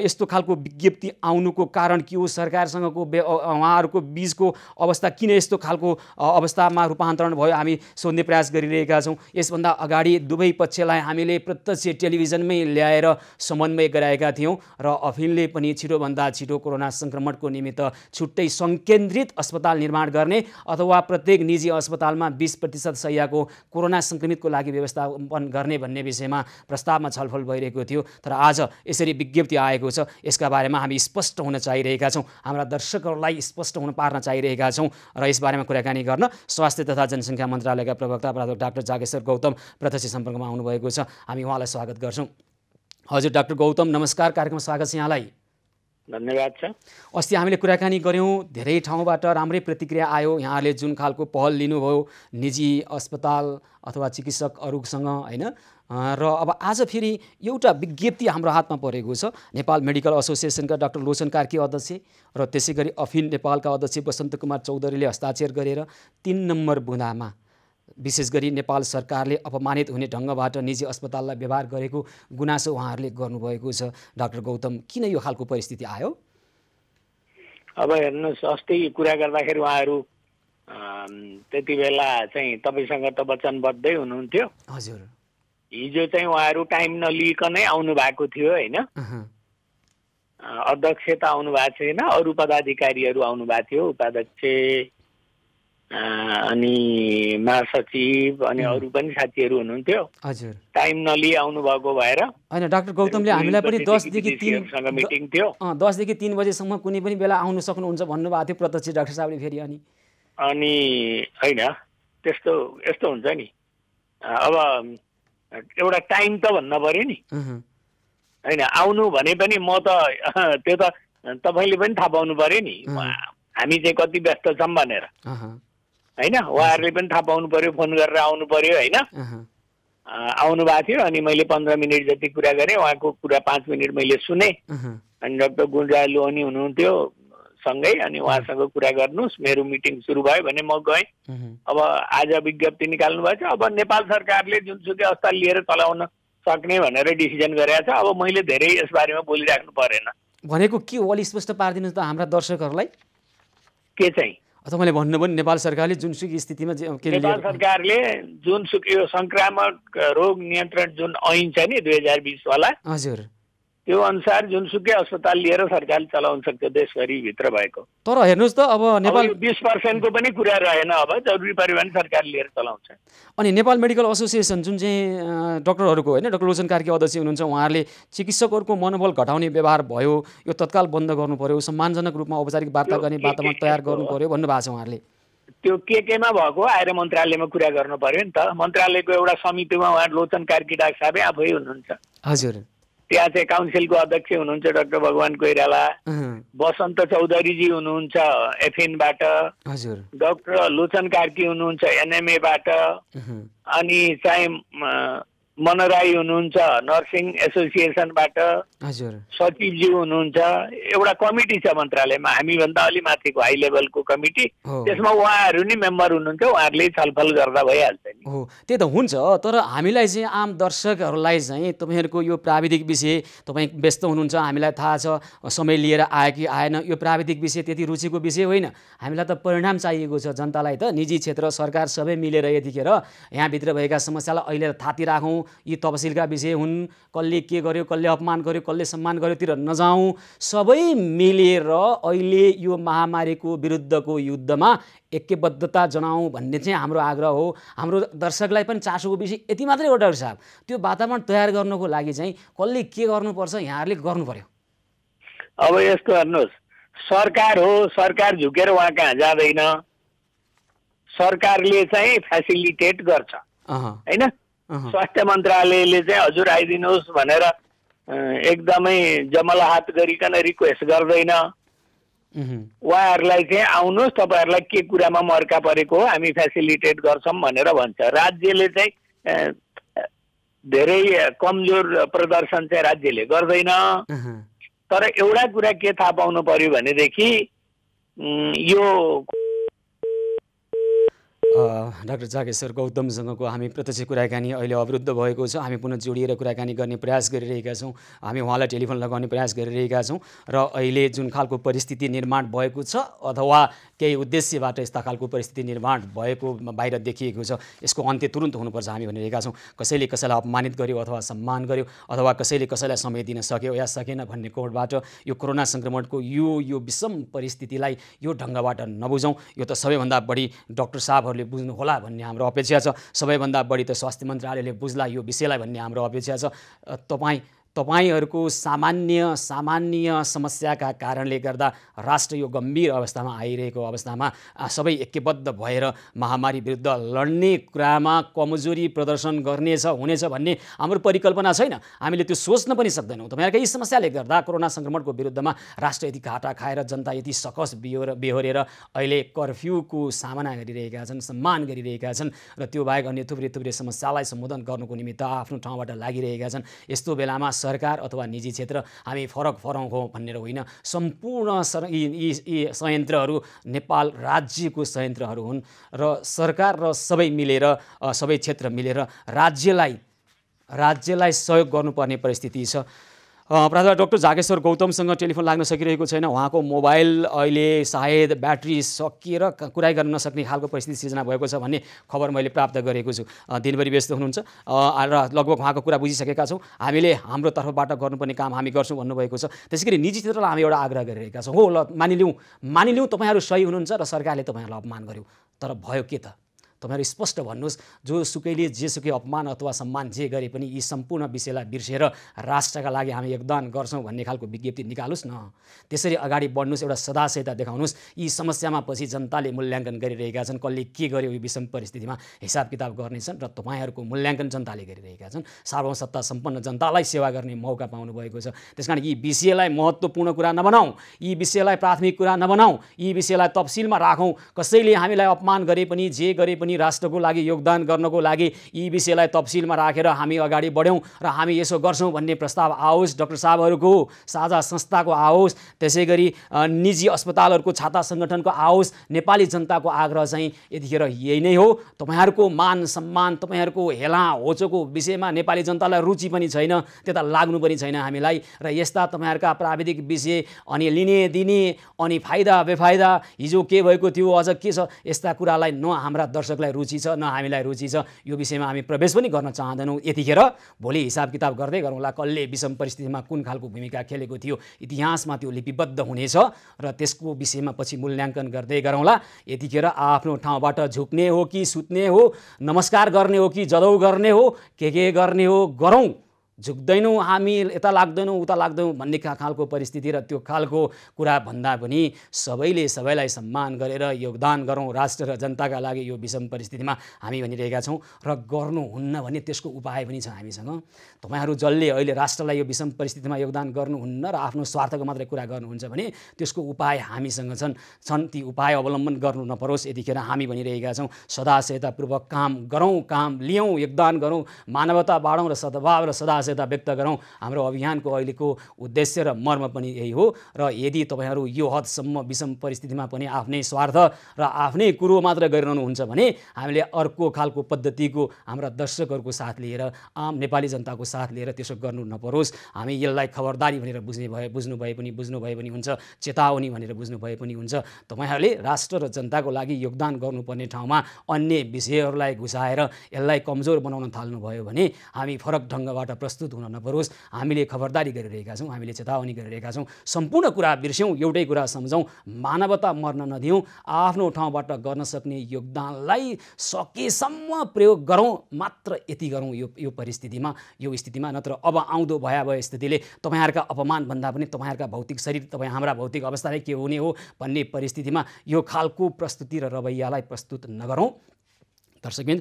यस्तो खालको विज्ञप्ति आउनुको कारण के हो, सरकारसँगको उहाँहरूको बीचको अवस्था किन यस्तो खालको अवस्थामा रूपान्तरण भयो हामी सोध्ने प्रयास गरिरहेका छौँ। यसभन्दा अगाडि दुवै पक्षलाई हामीले प्रत्यक्ष टेलिभिजनमै ल्याएर समन्वय गराएका थियौँ र अफिनले पनि छिटोभन्दा छिटो कोरोना सङ्क्रमणको निमित्त छुट्टै सङ्केन्द्रित अस्पताल निर्माण गर्ने अथवा प्रत्येक निजी अस्पतालमा 20% शय्याको कोरोना सङ्क्रमितको लागि व्यवस्थापन गर्ने भन्ने विषयमा प्रस्तावमा छलफल भइरहेको थियो। तर आज यसरी विज्ञप्ति आएको छ, यसका बारेमा हामी स्पष्ट हुन चाहिरहेका छौँ, हाम्रा दर्शकहरूलाई स्पष्ट हुन पार्न चाहिरहेका छौँ र यसबारेमा कुराकानी गर्न स्वास्थ्य तथा जनसङ्ख्या मन्त्रालयका प्रवक्ता प्राध्यापक डाक्टर जागेश्वर गौतम प्रत्यक्ष सम्पर्कमा आउनुभएको छ। हामी उहाँलाई स्वागत गर्छौँ। हजुर डाक्टर गौतम नमस्कार, कार्यक्रममा स्वागत छ यहाँलाई। धन्यवाद छ। अस्ति हामीले कुराकानी गऱ्यौँ, धेरै ठाउँबाट राम्रै प्रतिक्रिया आयो। यहाँले जुन खालको पहल लिनुभयो निजी अस्पताल अथवा चिकित्सकहरूसँग होइन, र अब आज फेरि एउटा विज्ञप्ति हाम्रो हातमा परेको छ। नेपाल मेडिकल एसोसिएसनका डाक्टर लोचन कार्की अध्यक्ष र त्यसै गरी अफिन नेपालका अध्यक्ष वसन्त कुमार चौधरीले हस्ताक्षर गरेर 3 नम्बर बुँदामा विशेष गरी नेपाल सरकारले अपमानित हुने ढङ्गबाट निजी अस्पताललाई व्यवहार गरेको गुनासो उहाँहरूले गर्नुभएको छ। डाक्टर गौतम किन यो खालको परिस्थिति आयो? अब हेर्नुहोस्, अस्ति कुरा गर्दाखेरि उहाँहरू त्यति बेला चाहिँ तपाईँसँग त वचनबद्धै हुनुहुन्थ्यो। हजुर। हिजो चाहिँ उहाँहरू टाइम नलिकनै आउनु भएको थियो होइन। अध्यक्ष त आउनु भएको छैन, अरू पदाधिकारीहरू आउनु भएको थियो, उपाध्यक्ष अनि महासचिव अनि अरू पनि साथीहरू हुनुहुन्थ्यो। हजुर। टाइम नलिई आउनु भएको भएर होइन डाक्टर गौतमले हामीलाई पनि 10 देखि 3 मिटिङ थियो। 10 देखि 3 बजेसम्म कुनै पनि बेला आउनु सक्नुहुन्छ भन्नुभएको थियो प्रत्यक्ष डाक्टर साहबले फेरि। अनि होइन त्यस्तो यस्तो हुन्छ नि, अब एउटा टाइम त भन्न पर्यो नि होइन। आउनु भने पनि म त त्यो त तपाईँले पनि थाहा पाउनु पर्यो नि हामी चाहिँ कति व्यस्त छौँ भनेर होइन। उहाँहरूले पनि थाहा पाउनु पर्यो, फोन गरेर आउनु पर्यो होइन। आउनु भएको थियो अनि मैले 15 मिनट जति कुरा गरेँ, उहाँको कुरा 5 मिनट मैले सुने। अनि डाक्टर गुन्जा लोहनी हुनुहुन्थ्यो सँगै, अनि उहाँसँग कुरा गर्नुहोस्, मेरो मिटिङ सुरु भयो भने म गएँ। अब आज विज्ञप्ति निकाल्नु भएको छ। अब नेपाल सरकारले जुनसुकै अस्पताल लिएर चलाउन सक्ने भनेर डिसिजन गरेको छ। अब मैले धेरै यसबारेमा बोलिराख्नु परेन। भनेको के हो अलि स्पष्ट पारिदिनुहोस् त हाम्रा दर्शकहरूलाई। के चाहिँ तपाईँले भन्नुभयो नेपाल सरकारले जुनसुकै स्थितिमा नेपाल सरकारले जुनसुकै यो संक्रामक रोग नियन्त्रण जुन ऐन छ नि 2020 वाला, हजुर, त्यो अनुसार जुनसुकै अस्पताल लिएर सरकारले चलाउन सक्छ देशभरि भित्र भएको। तर हेर्नुहोस् त अब नेपाल 20% को पनि कुरा रहेन। अब जरुरी पर्यो भने सरकार लिएर चलाउँछ। अनि नेपाल मेडिकल एसोसिएसन जुन चाहिँ डाक्टरहरूको होइन, डाक्टर लोचन कार्की अध्यक्ष हुनुहुन्छ, उहाँहरूले चिकित्सकहरूको मनोबल घटाउने व्यवहार भयो, यो तत्काल बन्द गर्नु पर्यो, सम्मानजनक रूपमा औपचारिक वार्ता गर्ने वातावरण तयार गर्नु पर्यो भन्नुभएको छ उहाँहरूले। त्यो केमा भएको आएर मन्त्रालयमा कुरा गर्नु पर्यो नि त। मन्त्रालयको एउटा समितिमा उहाँ लोचन कार्की डाक्टर साहब आफै हुनुहुन्छ। हजुर। त्यहाँ चाहिँ काउन्सिलको अध्यक्ष हुनुहुन्छ डाक्टर भगवान कोइराला, वसन्त चौधरीजी हुनुहुन्छ एफएनबाट, हजुर, डाक्टर लोचन कार्की हुनुहुन्छ एनएमएबाट, अनि चाहिँ मनराई हुनुहुन्छ नर्सिङ एसोसिएसनबाट, हजुर, सचिवज्यू हुनुहुन्छ। एउटा कमिटी छ मन्त्रालयमा, हामीभन्दा अलि माथिको हाई लेभलको कमिटी, त्यसमा उहाँहरू नि मेम्बर हुनुहुन्छ। उहाँहरूले छलफल गर्दा भइहाल्छ नि। हो त्यही त हुन्छ। तर हामीलाई चाहिँ आम दर्शकहरूलाई चाहिँ तपाईँहरूको यो प्राविधिक विषय, तपाईँ व्यस्त हुनुहुन्छ, हामीलाई थाहा छ, समय लिएर आयो कि आएन, यो प्राविधिक विषय त्यति रुचिको विषय होइन। हामीलाई त परिणाम चाहिएको छ। जनतालाई त निजी क्षेत्र सरकार सबै मिलेर यतिखेर यहाँभित्र भएका समस्यालाई अहिले थाती राखौँ, नजाउँ, यी तपसिलका विषय हुन्, कसले के गर्यो, कसले अपमान गर्यो, कसले सम्मान गर्योतिर नजाउँ, सबै मिलेर अहिले यो महामारीको विरुद्धको युद्धमा ऐक्यबद्धता जनाउँ भन्ने चाहिँ हाम्रो आग्रह हो। हाम्रो दर्शकलाई पनि चासोको विषय यति मात्रै हो डाक्टर साहब, त्यो वातावरण तयार गर्नको लागि चाहिँ कसले के गर्नुपर्छ यहाँहरूले गर्नु पर्यो। अब यस्तो हेर्नुहोस्, सरकार हो, सरकार झुकेर उहाँ कहाँ जाँदैन, सरकारले चाहिँ फेसिलिटेट गर्छ हैन। स्वास्थ्य मन्त्रालयले चाहिँ हजुर आइदिनुहोस् भनेर एकदमै जमल हात गरिकन रिक्वेस्ट गर्दैन। उहाँहरूलाई चाहिँ आउनुहोस्, तपाईँहरूलाई के कुरामा मर्का परेको हो हामी फेसिलिटेट गर्छौँ भनेर भन्छ। राज्यले चाहिँ धेरै कमजोर प्रदर्शन चाहिँ राज्यले गर्दैन। तर एउटा कुरा के थाहा पाउनु पर्यो भनेदेखि यो डाक्टर जागेश्वर गौतमसँगको हामी प्रत्यक्ष कुराकानी अहिले अवरुद्ध भएको छ। हामी पुनः जोडिएर कुराकानी गर्ने प्रयास गरिरहेका छौँ। हामी उहाँलाई टेलिफोन लगाउने प्रयास गरिरहेका छौँ र अहिले जुन खालको परिस्थिति निर्माण भएको छ अथवा केही उद्देश्यबाट यस्ता खालको परिस्थिति निर्माण भएको बाहिर देखिएको छ, यसको अन्त्य तुरुन्त हुनुपर्छ हामी भनिरहेका छौँ। कसैले कसैलाई अपमानित गर्यो अथवा सम्मान गर्यो अथवा कसैले कसैलाई समय दिन सक्यो या सकेन भन्ने कोणबाट यो कोरोना सङ्क्रमणको यो विषम परिस्थितिलाई यो ढङ्गबाट नबुझौँ। यो त सबैभन्दा बढी डाक्टर साहबहरूले बुझ्नु होला भन्ने हाम्रो अपेक्षा छ। सबैभन्दा बढी त स्वास्थ्य मन्त्रालयले बुझ्ला यो विषयलाई भन्ने हाम्रो अपेक्षा छ। तपाईहरूको सामान्य समस्याका कारणले गर्दा राष्ट्र यो गम्भीर अवस्थामा आइरहेको अवस्थामा सबै ऐक्यबद्ध भएर महामारी विरुद्ध लड्ने कुरामा कमजोरी प्रदर्शन हुनेछ भन्ने हाम्रो परिकल्पना छैन। हामीले त्यो सोच्न पनि सक्दैनौँ। तपाईहरुकै यी समस्याले गर्दा कोरोना सङ्क्रमणको विरुद्धमा राष्ट्र यति घाटा खाएर जनता यति सकस बेहोरेर अहिले कर्फ्युको सामना गरिरहेका छन्, सम्मान गरिरहेका छन् र त्यो बाहेक अन्य थुप्रै समस्यालाई सम्बोधन गर्नुको निमित्त आफ्नो ठाउँबाट लागिरहेका छन्। यस्तो बेलामा सरकार अथवा निजी क्षेत्र हामी फरक हौँ भनेर होइन, सम्पूर्ण यी संयन्त्रहरू नेपाल राज्यको संयन्त्रहरू हुन् र सरकार र सबै क्षेत्र मिलेर राज्यलाई सहयोग गर्नुपर्ने परिस्थिति छ। प्राध्यापक डाक्टर जागेश्वर गौतमसँग टेलिफोन लाग्न सकिरहेको छैन। उहाँको मोबाइल अहिले सायद ब्याट्री सकिएर कुरै गर्न नसक्ने खालको परिस्थिति सिर्जना भएको छ भन्ने खबर मैले प्राप्त गरेको छु। दिनभरि व्यस्त हुनुहुन्छ र लगभग उहाँको कुरा बुझिसकेका छौँ। हामीले हाम्रो तर्फबाट गर्नुपर्ने काम हामी गर्छौँ भन्नुभएको छ। त्यसैगरी निजी क्षेत्रलाई हामी एउटा आग्रह गरिरहेका छौँ। हो ल मानिलिउँ तपाईँहरू सही हुनुहुन्छ र सरकारले तपाईँहरूलाई अपमान गर्यो, तर भयो के त? तपाईहरु स्पष्ट भन्नुहोस्, जोसुकैले जेसुकै अपमान अथवा सम्मान जे गरे पनि यी सम्पूर्ण विषयलाई बिर्सेर राष्ट्रका लागि हामी योगदान गर्छौँ भन्ने खालको विज्ञप्ति निकाल्नुहोस् न। त्यसरी अगाडि बढ्नुहोस्, एउटा सदाशयता देखाउनुहोस्। यी समस्यामा पछि जनताले मूल्याङ्कन गरिरहेका छन्, कसले के गर्यो यो विषम परिस्थितिमा हिसाब किताब गर्नेछन् र तपाईँहरूको मूल्याङ्कन जनताले गरिरहेका छन्। सार्वभौमसत्ता सम्पन्न जनतालाई सेवा गर्ने मौका पाउनु भएको छ। त्यसकारण यी विषयलाई महत्त्वपूर्ण कुरा नबनाऊ, यी विषयलाई प्राथमिक कुरा नबनाऊ, यी विषयलाई तफसिलमा राखौँ। कसैले हामीलाई अपमान गरे पनि जे गरे पनि राष्ट्रको लागि योगदान गर्नको लागि यी विषयलाई तफसिलमा राखेर हामी अगाडि बढ्यौँ र हामी यसो गर्छौँ भन्ने प्रस्ताव आओस्। डाक्टर साहबहरूको साझा संस्थाको आओस्, त्यसैगरी निजी अस्पतालहरूको छाता सङ्गठनको आओस्। नेपाली जनताको आग्रह चाहिँ यतिखेर यही नै हो। तपाईँहरूको मान सम्मान, तपाईँहरूको हेला होचोको विषयमा नेपाली जनतालाई रुचि पनि छैन, त्यता लाग्नु पनि छैन हामीलाई। र यस्ता तपाईँहरूका प्राविधिक विषय अनि लिने दिने अनि फाइदा बेफाइदा हिजो के भएको थियो अझ के छ, यस्ता कुरालाई न हाम्रा दर्शकलाई रुचि छ न हामीलाई रुचि छ। यो विषयमा हामी प्रवेश पनि गर्न चाहँदैनौँ। यतिखेर भोलि हिसाब किताब गर्दै गरौँला कसले विषम परिस्थितिमा कुन खालको भूमिका खेलेको थियो, इतिहासमा त्यो लिपिबद्ध हुनेछ र त्यसको विषयमा पछि मूल्याङ्कन गर्दै गरौँला। यतिखेर आफ्नो ठाउँबाट झुक्ने हो कि सुत्ने हो, नमस्कार गर्ने हो कि जदौ गर्ने हो, के गर्ने हो गरौँ। झुक्दैनौँ हामी, यता लाग्दैनौँ उता लाग्दैनौँ भन्ने खालको परिस्थिति र त्यो खालको कुरा भन्दा पनि सबैले सबैलाई सम्मान गरेर योगदान गरौँ राष्ट्र र जनताका लागि यो विषम परिस्थितिमा हामी भनिरहेका छौँ। र गर्नुहुन्न भने त्यसको उपाय पनि छ हामीसँग। तपाईँहरू जसले अहिले राष्ट्रलाई यो विषम परिस्थितिमा योगदान गर्नुहुन्न र आफ्नो स्वार्थको मात्रै कुरा गर्नुहुन्छ भने त्यसको उपाय हामीसँग छन्। ती उपाय अवलम्बन गर्नु नपरोस् यतिखेर हामी भनिरहेका छौँ। सदाशयतापूर्वक काम गरौँ, काम लियौँ, योगदान गरौँ, मानवता बाँडौँ र सद्भाव र सदाशय महाशयता व्यक्त गरौँ। हाम्रो अभियानको अहिलेको उद्देश्य र मर्म पनि यही हो र यदि तपाईहरू यो हदसम्म विषम परिस्थितिमा पनि आफ्नै स्वार्थ र आफ्नै कुरो मात्र गरिरहनुहुन्छ भने हामीले अर्को खालको पद्धतिको हाम्रा दर्शकहरूको साथ लिएर आम नेपाली जनताको साथ लिएर त्यसो गर्नु नपरोस्। हामी यसलाई खबरदारी भनेर बुझ्नु भए पनि हुन्छ, चेतावनी भनेर बुझ्नु भए पनि हुन्छ। तपाईहरूले राष्ट्र र जनताको लागि योगदान गर्नुपर्ने ठाउँमा अन्य विषयहरूलाई घुसाएर यसलाई कमजोर बनाउन थाल्नुभयो भने हामी फरक ढङ्गबाट प्रस्तुत हुन नपरोस्। हामीले खबरदारी गरिरहेका छौँ, हामीले चेतावनी गरिरहेका छौँ। सम्पूर्ण कुरा बिर्स्यौँ, एउटै कुरा सम्झौँ, मानवता मर्न नदिउँ, आफ्नो ठाउँबाट गर्न सक्ने योगदानलाई सकेसम्म प्रयोग गरौँ, मात्र यति गरौँ यो परिस्थितिमा, यो स्थितिमा। नत्र अब आउँदो भयावह स्थितिले तपाईँहरूका अपमान भन्दा पनि तपाईँहरूका भौतिक शरीर, तपाईँ हाम्रा भौतिक अवस्थाले के हुने हो भन्ने परिस्थितिमा यो खालको प्रस्तुति र रवैयालाई प्रस्तुत नगरौँ। दर्शकबिन,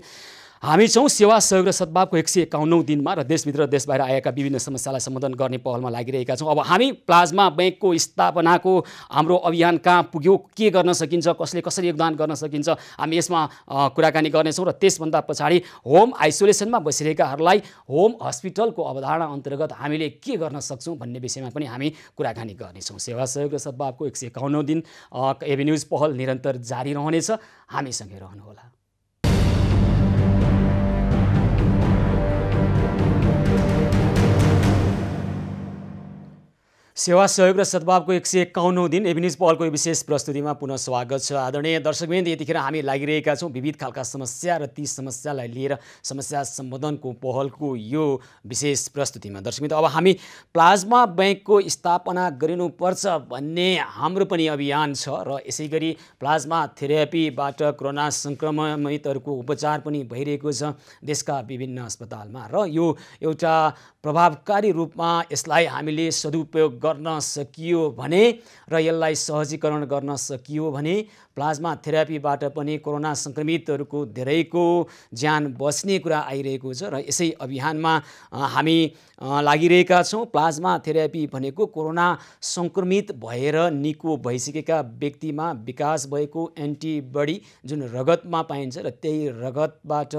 हामी छौँ सेवा सहयोग र सद्भावको 151औं दिनमा र देशभित्र र देशबाहिर आएका विभिन्न समस्यालाई सम्बोधन गर्ने पहलमा लागिरहेका छौँ। अब हामी प्लाज्मा बैंकको स्थापनाको हाम्रो अभियान कहाँ पुग्यो, के गर्न सकिन्छ, कसले कसरी योगदान गर्न सकिन्छ, हामी यसमा कुराकानी गर्नेछौँ। र त्यसभन्दा पछाडि होम आइसोलेसनमा बसिरहेकाहरूलाई होम हस्पिटलको अवधारणा अन्तर्गत हामीले के गर्न सक्छौँ भन्ने विषयमा पनि हामी कुराकानी गर्नेछौँ। सेवा सहयोग र सद्भावको 151औं दिन एबी न्युज पहल निरन्तर जारी रहनेछ। हामीसँगै रहनुहोला। सेवा सहयोग र सद्भावको 151औं दिन एबी न्युज पहलको विशेष प्रस्तुतिमा पुनः स्वागत छ। आदरणीय दर्शकवृन्द, यतिखेर हामी लागिरहेका छौँ विविध खालका समस्या र ती समस्यालाई लिएर समस्या सम्बोधनको पहलको यो विशेष प्रस्तुतिमा। दर्शकवृन्द, अब हामी प्लाज्मा बैंकको स्थापना गरिनुपर्छ भन्ने हाम्रो पनि अभियान छ र यसै गरी प्लाज्मा थेरापीबाट कोरोना संक्रमितहरूको उपचार पनि भइरहेको छ देशका विभिन्न अस्पतालमा। र यो एउटा प्रभावकारी रूपमा यसलाई हामीले सदुपयोग गर्न सकियो भने र यसलाई सहजीकरण गर्न सकियो भने प्लाज्मा थेरापीबाट पनि कोरोना संक्रमितहरूको धेरैको ज्यान बच्ने कुरा आइरहेको छ र यसै अभियानमा हामी लागिरहेका छौँ। प्लाज्मा थेरापी भनेको कोरोना संक्रमित भएर निको भइसकेका व्यक्तिमा विकास भएको एन्टिबडी जुन रगतमा पाइन्छ र त्यही रगतबाट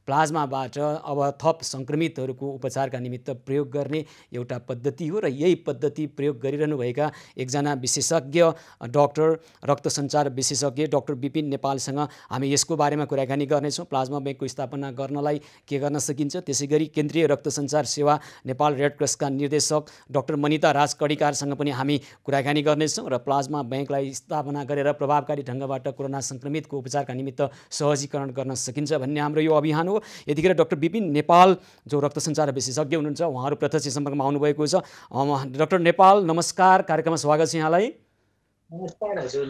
प्लाज्माबाट अब थप संक्रमितहरूको उपचारका निमित्त प्रयोग गर्ने एउटा पद्धति हो। र यही पद्धति प्रयोग गरिरहनुभएका एकजना विशेषज्ञ डाक्टर रक्तसञ्चार विशेषज्ञ डाक्टर विपिन नेपालसँग हामी यसको बारेमा कुराकानी गर्नेछौँ। प्लाज्मा बैंकको स्थापना गर्नलाई के गर्न सकिन्छ, त्यसैगरी केन्द्रीय रक्तसञ्चार सेवा नेपाल रेड क्रसका निर्देशक डाक्टर मनिता राज कडिकारसँग पनि हामी कुराकानी गर्नेछौँ। र प्लाज्मा बैंकलाई स्थापना गरेर प्रभावकारी ढङ्गबाट कोरोना संक्रमितको उपचारका निमित्त सहजीकरण गर्न सकिन्छ भन्ने हाम्रो यो अभियान हो। यतिखेर डाक्टर विपिन नेपाल जो रक्तसञ्चार विशेषज्ञ हुनुहुन्छ, उहाँहरू प्रत्यक्ष सम्पर्कमा आउनुभएको छ। डाक्टर नेपाल, नमस्कार, कार्यक्रममा स्वागत छ यहाँलाई। नमस्कार हजुर।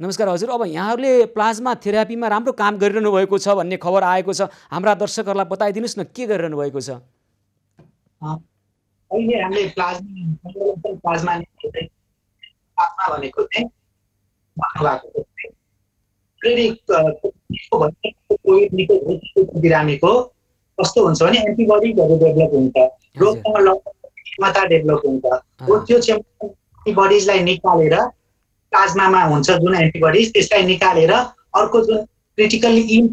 नमस्कार हजुर। अब यहाँहरूले प्लाज्मा थेरापीमा राम्रो काम गरिरहनु भएको छ भन्ने खबर आएको छ, हाम्रा दर्शकहरूलाई बताइदिनुहोस् न के गरिरहनु भएको छ। अहिले हामीले प्लाज्मा भनेको चाहिँ बिरामीको कस्तो हुन्छ भने एन्टिबडीजहरू डेभलप हुन्छ, रोगसँग लड्ने क्षमता डेभलप हुन्छ। त्यो एन्टिबडीजलाई निकालेर प्लाज्मामा हुन्छ जुन एन्टिबडीज, त्यसलाई निकालेर अर्को जुन क्रिटिकल्ली इल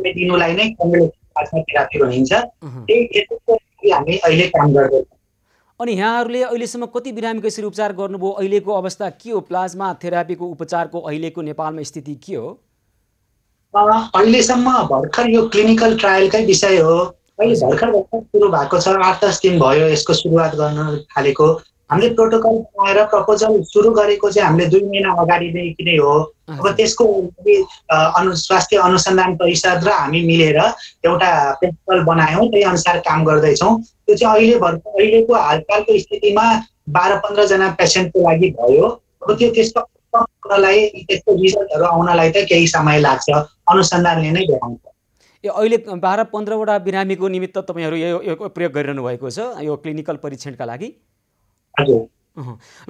दिनुलाई नै प्लाज्मा थेरापी भनिन्छ। त्यही हामी अहिले काम गर्दैछौँ। अनि यहाँहरूले अहिलेसम्म कति बिरामीको यसरी उपचार गर्नुभयो, अहिलेको अवस्था के हो, प्लाज्मा थेरापीको उपचारको अहिलेको नेपालमा स्थिति के हो? अहिलेसम्म भर्खर यो क्लिनिकल ट्रायलकै विषय हो। अहिले भर्खर सुरु भएको छ, 8-10 दिन भयो यसको सुरुवात गर्न थालेको। हामीले प्रोटोकल बनाएर प्रपोजल सुरु गरेको चाहिँ हामीले 2 महिना अगाडिदेखि नै हो। अब त्यसको स्वास्थ्य अनुसन्धान परिषद र हामी मिलेर एउटा प्रोटोकल बनायौँ, त्यही अनुसार काम गर्दैछौँ। त्यो चाहिँ अहिलेको हालसालको स्थितिमा 12-15 जना पेसेन्टको लागि भयो। अब त्यसको रिजल्टहरू आउनलाई त केही समय लाग्छ, अनुसन्धानले नै देखाउँछ। अहिले 12-15 वटा बिरामीको निमित्त तपाईँहरू यो प्रयोग गरिरहनु भएको छ यो क्लिनिकल परीक्षणका लागि? हजुर।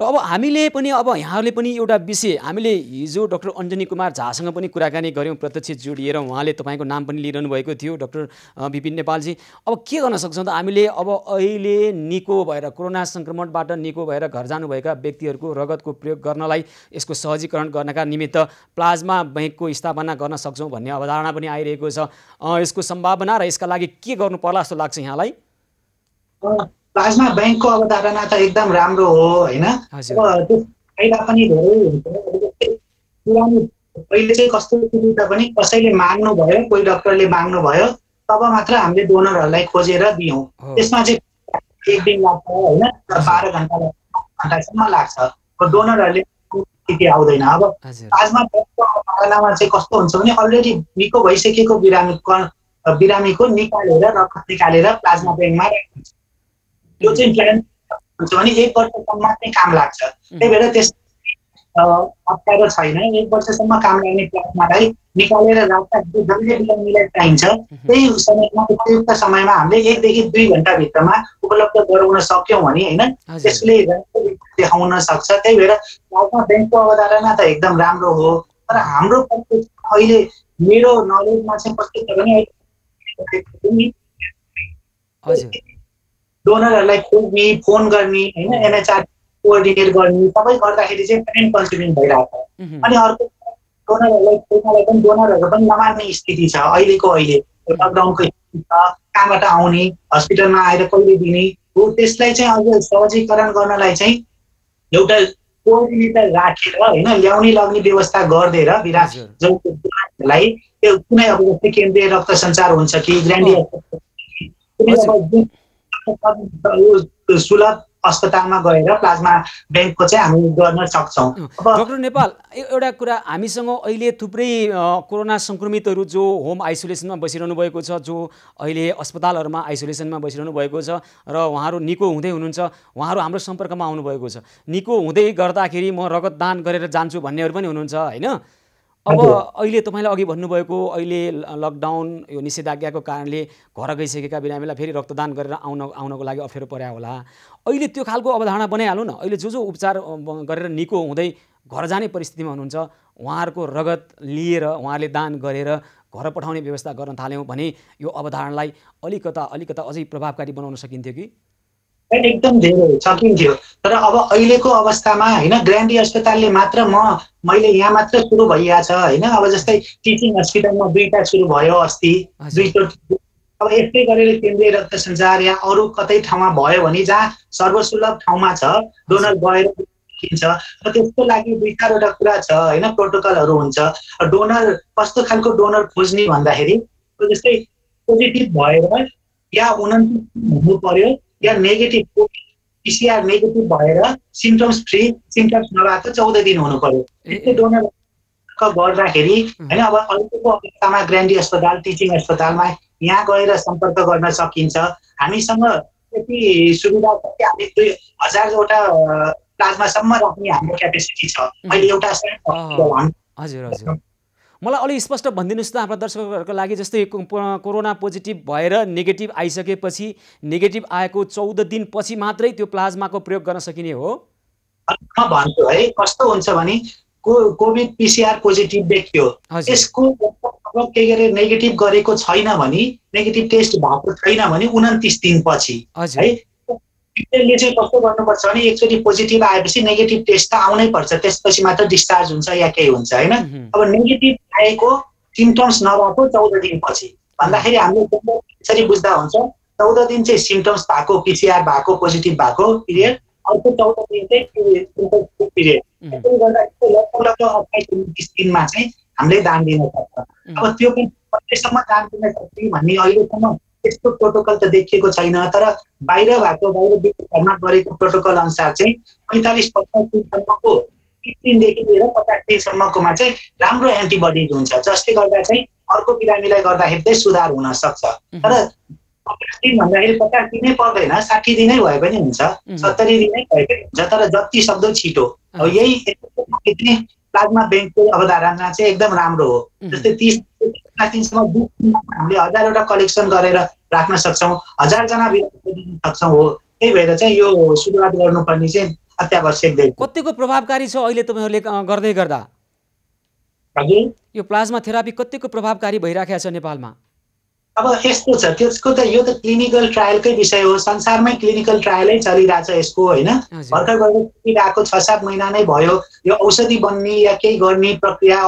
र अब हामीले पनि यहाँहरूले पनि एउटा विषय हामीले हिजो डाक्टर अञ्जनी कुमार झासँग पनि कुराकानी गऱ्यौँ, प्रत्यक्ष जोडिएर उहाँले तपाईँको नाम पनि लिइरहनु भएको थियो डाक्टर विपिन नेपालजी। अब के गर्न सक्छौँ त हामीले? अब अहिले निको भएर कोरोना सङ्क्रमणबाट निको भएर घर जानुभएका व्यक्तिहरूको रगतको प्रयोग गर्नलाई यसको सहजीकरण गर्नका निमित्त प्लाज्मा बैंकको स्थापना गर्न सक्छौँ भन्ने अवधारणा पनि आइरहेको छ। यसको सम्भावना र यसका लागि के गर्नु पर्ला जस्तो लाग्छ यहाँलाई? प्लाज्मा ब्याङ्कको अवधारणा त एकदम राम्रो हो होइन। अब त्यो फाइदा पनि धेरै हुन्छ। पहिले चाहिँ कस्तो थियो त पनि कसैले माग्नु भयो, कोही डाक्टरले माग्नु भयो, तब मात्र हामीले डोनरहरूलाई खोजेर दियौँ। त्यसमा चाहिँ 1 दिन लाग्छ होइन, 12 घन्टासम्म लाग्छ। डोनरहरूले स्थिति आउँदैन। अब प्लाज्मा ब्याङ्कको अवधारणामा चाहिँ कस्तो हुन्छ भने अलरेडी निको भइसकेको बिरामीको निकालेर रगत निकालेर प्लाज्मा ब्याङ्कमा राखिन्छ। त्यो चाहिँ प्लान हुन्छ भने 1 वर्षसम्म चाहिँ काम लाग्छ। त्यही भएर त्यस अप्ठ्यारो छैन। 1 वर्षसम्म काम लाग्ने प्लाज्मालाई निकालेर राख्दा जहिले बिरामीलाई चाहिन्छ त्यही समयमा, उपयुक्त समयमा हामीले 1 देखि 2 घन्टाभित्रमा उपलब्ध गराउन सक्यौँ भने होइन, त्यसले देखाउन सक्छ। त्यही भएर प्लाज्मा ब्याङ्कको अवधारणा त एकदम राम्रो हो। तर हाम्रो अहिले मेरो नलेजमा चाहिँ कस्तो छ भने डोनरहरूलाई खोज्ने, फोन गर्ने होइन, एनएचआर कोअर्डिनेट गर्ने सबै गर्दाखेरि चाहिँ टाइम कन्ज्युमिङ भइरहेको छ। अनि अर्को डोनरहरूलाई खोज्नलाई पनि डोनरहरू पनि नमान्ने स्थिति छ अहिलेको। लकडाउनको स्थिति छ, कहाँबाट आउने, हस्पिटलमा आएर कहिले दिने हो, त्यसलाई चाहिँ अझ सहजीकरण गर्नलाई चाहिँ एउटा कोअर्डिनेटर राखेर होइन, ल्याउने लग्ने व्यवस्था गरिदिएर बिरामीलाई त्यो कुनै अब जस्तै केन्द्रीय रक्त सञ्चार हुन्छ कि ग्रान्डी सुलभ अस्पतालमा गएर प्लाज्मा ब्याङ्कको चाहिँ हामी गर्न सक्छौँ। डाक्टर नेपाल, एउटा कुरा, हामीसँग अहिले थुप्रै कोरोना सङ्क्रमितहरू जो होम आइसोलेसनमा बसिरहनु भएको छ, जो अहिले अस्पतालहरूमा आइसोलेसनमा बसिरहनु भएको छ र उहाँहरू निको हुँदै हुनुहुन्छ, उहाँहरू हाम्रो सम्पर्कमा आउनुभएको छ। निको हुँदै गर्दाखेरि म रगत दान गरेर जान्छु भन्नेहरू पनि हुनुहुन्छ होइन। अब अहिले तपाईँले अघि भन्नुभएको अहिले लकडाउन यो निषेधाज्ञाको कारणले घर गइसकेका बिरामीलाई फेरि रक्तदान गरेर आउनको लागि अप्ठ्यारो पर्या होला। अहिले त्यो खालको अवधारणा बनाइहाल्नु न। अहिले जो उपचार गरेर निको हुँदै घर जाने परिस्थितिमा हुनुहुन्छ, उहाँहरूको रगत लिएर उहाँहरूले दान गरेर घर पठाउने व्यवस्था गर्न थाल्यौँ भने यो अवधारणालाई अलिकता अझै प्रभावकारी बनाउन सकिन्थ्यो कि? एकदम धेरै सकिन्थ्यो। तर अब अहिलेको अवस्थामा होइन, ग्रान्डी अस्पतालले मात्र मैले यहाँ मात्र सुरु भइरहेछ होइन। अब जस्तै टिचिङ हस्पिटलमा 2टा सुरु भयो अस्ति, 2चोटि। अब यस्तै गरेर केन्द्रीय रक्त सञ्चार या अरू कतै ठाउँमा भयो भने जहाँ सर्वसुलभ ठाउँमा छ डोनर गएर किन्छ। र त्यसको लागि 2-4वटा कुरा छ होइन, प्रोटोकलहरू हुन्छ। डोनर कस्तो खालको डोनर खोज्ने भन्दाखेरि जस्तै पोजिटिभ भएर या 29 हुनु पर्यो या नेगेटिभ पिसिआर नेगेटिभ भएर सिम्टम्स फ्री, सिम्टम्स नभएको 14 दिन हुनु पर्यो। त्यस्तो डोनर गर्दाखेरि होइन, अब अहिलेको अवस्थामा ग्रान्डी अस्पताल, टिचिङ अस्पतालमा यहाँ गएर सम्पर्क गर्न सकिन्छ। हामीसँग त्यति सुविधा छ कि हामी 2000वटा प्लाज्मासम्म राख्ने हाम्रो क्यापेसिटी छ अहिले एउटा। हजुर, मलाई अलि स्पष्ट भनिदिनुहोस् त हाम्रा दर्शकहरूको लागि। जस्तै कोरोना पोजिटिभ भएर नेगेटिभ आइसकेपछि, नेगेटिभ आएको 14 दिनपछि मात्रै त्यो प्लाज्माको प्रयोग गर्न सकिने हो? म भन्छु है, कस्तो हुन्छ भने कोभिड पिसिआर पोजिटिभ देखियो, यसको के गरे नेगेटिभ गरेको छैन भने, नेगेटिभ टेस्ट भएको छैन भने 29 दिनपछि है ले चाहिँ कस्तो गर्नुपर्छ भने एकचोटि पोजिटिभ आएपछि नेगेटिभ टेस्ट त आउनै पर्छ, त्यसपछि मात्र डिस्चार्ज हुन्छ या केही हुन्छ होइन। अब नेगेटिभ आएको सिम्टम्स नभएको 14 दिनपछि भन्दाखेरि हामीले यसरी बुझ्दा हुन्छ 14 दिन चाहिँ सिम्टम्स भएको, पिसिआर भएको, पोजिटिभ भएको पिरियड, अर्को 14 दिन चाहिँ पिरियड। त्यसले गर्दा लगभग 28-29 दिनमा चाहिँ हामीले दान दिन सक्छ। अब त्यो पनि कहिलेसम्म दान दिन सक्ने भन्ने अहिलेसम्म त्यस्तो प्रोटोकल त देखिएको छैन। तर बाहिर विश्वभरमा गरेको प्रोटोकल अनुसार चाहिँ 45-50 दिनसम्मको 30 दिनदेखि लिएर 50 दिनसम्मकोमा चाहिँ राम्रो एन्टिबडिज हुन्छ, जसले गर्दा चाहिँ अर्को बिरामीलाई गर्दाखेरि चाहिँ सुधार हुन सक्छ। तर 50 दिन भन्दाखेरि 50 दिनै पर्दैन, 60 दिनै भए पनि हुन्छ, 70 दिनै भए पनि हुन्छ, तर जति सक्दो छिटो। अब यही प्लाज्मा ब्याङ्कको अवधारणा चाहिँ एकदम राम्रो हो। जस्तै 30 दिनसम्म हामीले 1000वटा कलेक्सन गरेर राख्न सक्छौँ, 1000 जना बिरामी दिन सक्छौँ हो। त्यही भएर चाहिँ यो सुरुवात गर्नुपर्ने चाहिँ अत्यावश्यक देखिन्छ। कतिको प्रभावकारी छ अहिले तपाईँहरूले गर्दै गर्दा? हजुर, यो प्लाज्मा थेरापी कतिको प्रभावकारी भइराखेको छ नेपालमा? अब यस्तो छ, त्यसको त यो त क्लिनिकल ट्रायलकै विषय हो, संसारमै क्लिनिकल ट्रायलै चलिरहेछ यसको होइन। भर्खर गरिरहेको 6-7 महिना नै भयो। यो औषधि बन्ने या केही गर्ने प्रक्रिया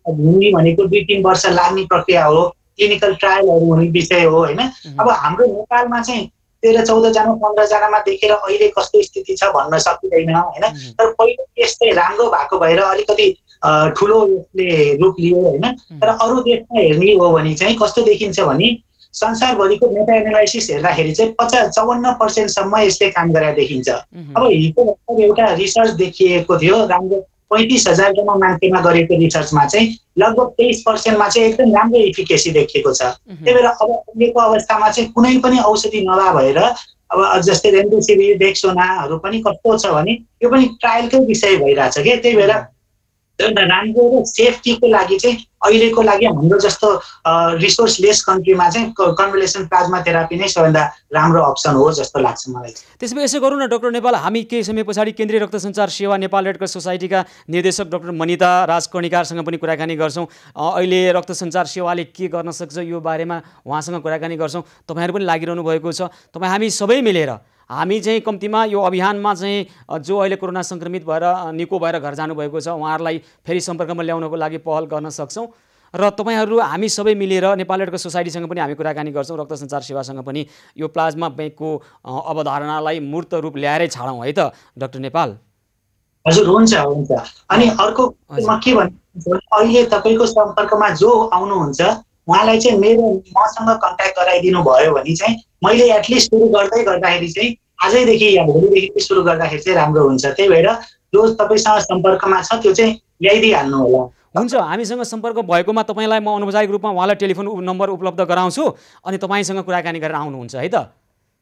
हुने भनेको 2-3 वर्ष लाग्ने प्रक्रिया हो, क्लिनिकल ट्रायलहरू हुने विषय हो होइन। अब हाम्रो नेपालमा चाहिँ 13-14 जना 15 जनामा देखेर अहिले कस्तो स्थिति छ भन्न सकिँदैन हैन। तर पहिलो केस चाहिँ राम्रो भएको भएर अलिकति ठुलो यसले रूप लियो हैन। तर अरू देशमा हेर्ने हो भने चाहिँ कस्तो देखिन्छ भने संसारभरिको मेटा एनालाइसिस हेर्दाखेरि चाहिँ 54% सम्म यसले काम गरेर देखिन्छ। अब हिजो भर्खर एउटा रिसर्च देखिएको थियो राम्रो 35,000 जना मान्छेमा गरेको रिसर्चमा चाहिँ लगभग 23% मा चाहिँ एकदम राम्रो इफिकेसी देखिएको छ। त्यही भएर अब अहिलेको अवस्थामा चाहिँ कुनै पनि औषधि नभएर अब जस्तै रेमडेसिभिर डेक्सोनाहरू पनि कस्तो छ भने यो पनि ट्रायलकै विषय भइरहेछ के। त्यही भएर राम्रो र सेफ्टीको लागि चाहिँ अहिलेको लागि हाम्रो जस्तो रिसोर्स लेस कन्ट्रीमा चाहिँ कन्भलेसन प्लाज्मा थेरापी नै सबैभन्दा राम्रो अप्सन हो जस्तो लाग्छ मलाई। त्यसो भए यसो गरौँ न डाक्टर नेपाल, हामी केही समय पछाडि केन्द्रीय रक्त सञ्चार सेवा नेपाल रेड क्रस सोसाइटीका निर्देशक डाक्टर मनिता राज कर्णिकारसँग पनि कुराकानी गर्छौँ। अहिले रक्त सञ्चार सेवाले के गर्न सक्छ यो बारेमा उहाँसँग कुराकानी गर्छौँ। तपाईँहरू पनि लागिरहनु भएको छ। तपाईँ हामी सबै मिलेर हामी चाहिँ कम्तीमा यो अभियानमा चाहिँ जो अहिले कोरोना सङ्क्रमित भएर निको भएर घर जानुभएको छ उहाँहरूलाई फेरि सम्पर्कमा ल्याउनको लागि पहल गर्न सक्छौँ। र तपाईँहरू हामी सबै मिलेर नेपाल रेड क्रस सोसाइटीसँग पनि हामी कुराकानी गर्छौँ, रक्त सञ्चार सेवासँग पनि यो प्लाज्मा ब्याङ्कको अवधारणालाई मूर्त रूप ल्याएरै छाडौँ है त डाक्टर नेपाल। हजुर हुन्छ हुन्छ। अनि अर्को म के भन्छु अहिले तपाईँको सम्पर्कमा जो आउनुहुन्छ उहाँलाई चाहिँ मसँग कन्ट्याक्ट गराइदिनु भयो भने चाहिँ मैले एटलिस्ट सुरु गर्दाखेरि चाहिँ आजैदेखि या भोलिदेखि सुरु गर्दाखेरि चाहिँ राम्रो हुन्छ। त्यही भएर जो तपाईँसँग सम्पर्कमा छ त्यो चाहिँ ल्याइदिइहाल्नु होला। हुन्छ, हामीसँग सम्पर्क भएकोमा तपाईँलाई म अनौपचारिक रूपमा उहाँलाई टेलिफोन नम्बर उपलब्ध गराउँछु अनि तपाईँसँग कुराकानी गरेर आउनुहुन्छ है त।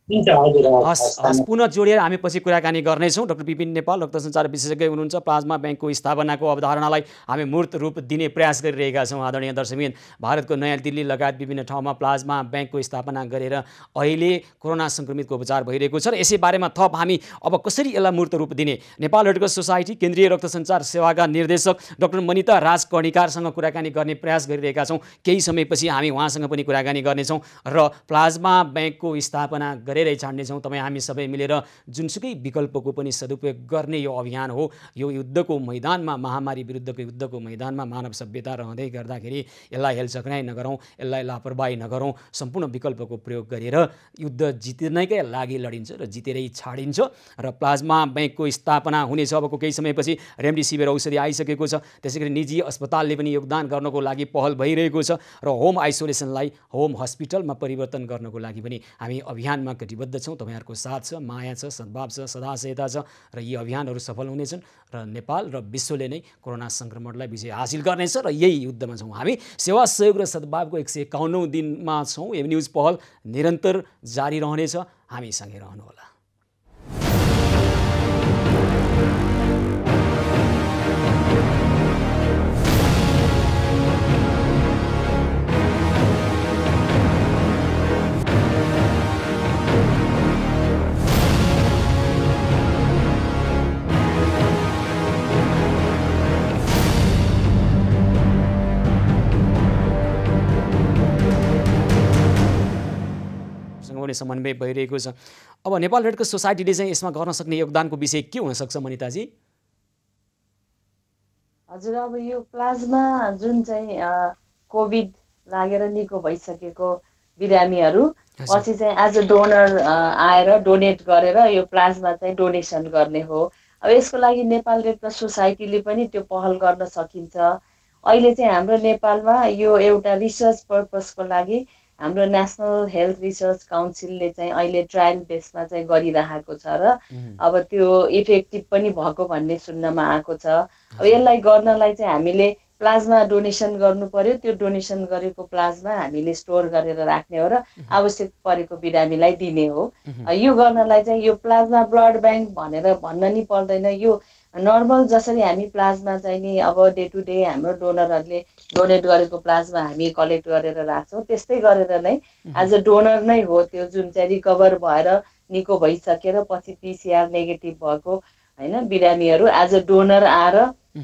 हस्, पुनः जोडिएर हामी पछि कुराकानी गर्नेछौँ। डाक्टर विपिन नेपाल रक्त सञ्चार विशेषज्ञ हुनुहुन्छ। प्लाज्मा ब्याङ्कको स्थापनाको अवधारणालाई हामी मूर्त रूप दिने प्रयास गरिरहेका छौँ। आदरणीय दर्शकबिन, भारतको नयाँ दिल्ली लगायत विभिन्न ठाउँमा प्लाज्मा ब्याङ्कको स्थापना गरेर अहिले कोरोना सङ्क्रमितको उपचार भइरहेको छ र यसै बारेमा थप हामी अब कसरी यसलाई मूर्त रूप दिने नेपाल रेड क्रस सोसाइटी केन्द्रीय रक्त सञ्चार सेवाका निर्देशक डाक्टर मनिता राज कर्णिकारसँग कुराकानी गर्ने प्रयास गरिरहेका छौँ। केही समयपछि हामी उहाँसँग पनि कुराकानी गर्नेछौँ र प्लाज्मा ब्याङ्कको स्थापना गरेरै छाड्नेछौँ। तपाईँ हामी सबै मिलेर जुनसुकै विकल्पको पनि सदुपयोग गर्ने यो अभियान हो। यो युद्धको मैदानमा, महामारी विरुद्धको युद्धको मैदानमा मानव सभ्यता रहँदै गर्दाखेरि यसलाई हेलचक्राइ नगरौँ, यसलाई लापरवाही नगरौँ। सम्पूर्ण विकल्पको प्रयोग गरेर युद्ध जित्नैकै लागि लडिन्छ र जितेरै छाडिन्छ। र प्लाज्मा ब्याङ्कको स्थापना हुनेछ अबको केही समयपछि। रेमडेसिभिर औषधि आइसकेको छ, त्यसै गरी निजी अस्पतालले पनि योगदान गर्नको लागि पहल भइरहेको छ र होम आइसोलेसनलाई होम हस्पिटलमा परिवर्तन गर्नको लागि पनि हामी अभियानमा कटिबद्ध छौँ। तपाईँहरूको साथ छ, माया छ, सद्भाव छ, सदासहायता छ र यी अभियानहरू सफल हुनेछन् र नेपाल र विश्वले नै कोरोना सङ्क्रमणलाई विजय हासिल गर्नेछ र यही युद्धमा छौँ हामी। सेवा, सहयोग र सद्भावको 151औं दिनमा छौँ। यो न्युज पहल निरन्तर जारी रहनेछ, हामीसँगै रहनुहोला। समन्वय भइरहेको छ। अब नेपाल रेड क्रस सोसाइटीले चाहिँ यसमा गर्न सक्ने योगदानको विषय के हुन सक्छ मनिताजी? हजुर, अब यो प्लाज्मा जुन चाहिँ कोभिड लागेर निको भइसकेको बिरामीहरू पछि चाहिँ एज अ डोनर आएर डोनेट गरेर यो प्लाज्मा चाहिँ डोनेसन गर्ने हो। अब यसको लागि नेपाल रेड क्रस सोसाइटीले पनि त्यो पहल गर्न सकिन्छ। अहिले चाहिँ हाम्रो नेपालमा यो एउटा रिसर्च पर्पसको लागि हाम्रो नेसनल हेल्थ रिसर्च काउन्सिलले चाहिँ अहिले ट्रायल बेसमा चाहिँ गरिरहेको छ र अब त्यो इफेक्टिभ पनि भएको भन्ने सुन्नमा आएको छ। अब यसलाई गर्नलाई चाहिँ हामीले प्लाज्मा डोनेसन गर्नु पर्यो। त्यो डोनेसन गरेको प्लाज्मा हामीले स्टोर गरेर राख्ने हो र आवश्यक परेको बिरामीलाई दिने हो। यो गर्नलाई चाहिँ यो प्लाज्मा ब्लड ब्याङ्क भनेर भन्न नि पर्दैन। यो नर्मल जसरी हामी प्लाज्मा चाहिँ नि अब डे टु डे हाम्रो डोनरहरूले डोनेट गरेको प्लाज्मा हामी कलेक्ट गरेर राख्छौँ, त्यस्तै गरेर नै एज अ डोनर नै हो त्यो जुन चाहिँ रिकभर भएर निको भइसकेर पछि पिसिआर नेगेटिभ भएको होइन बिरामीहरू एज अ डोनर आएर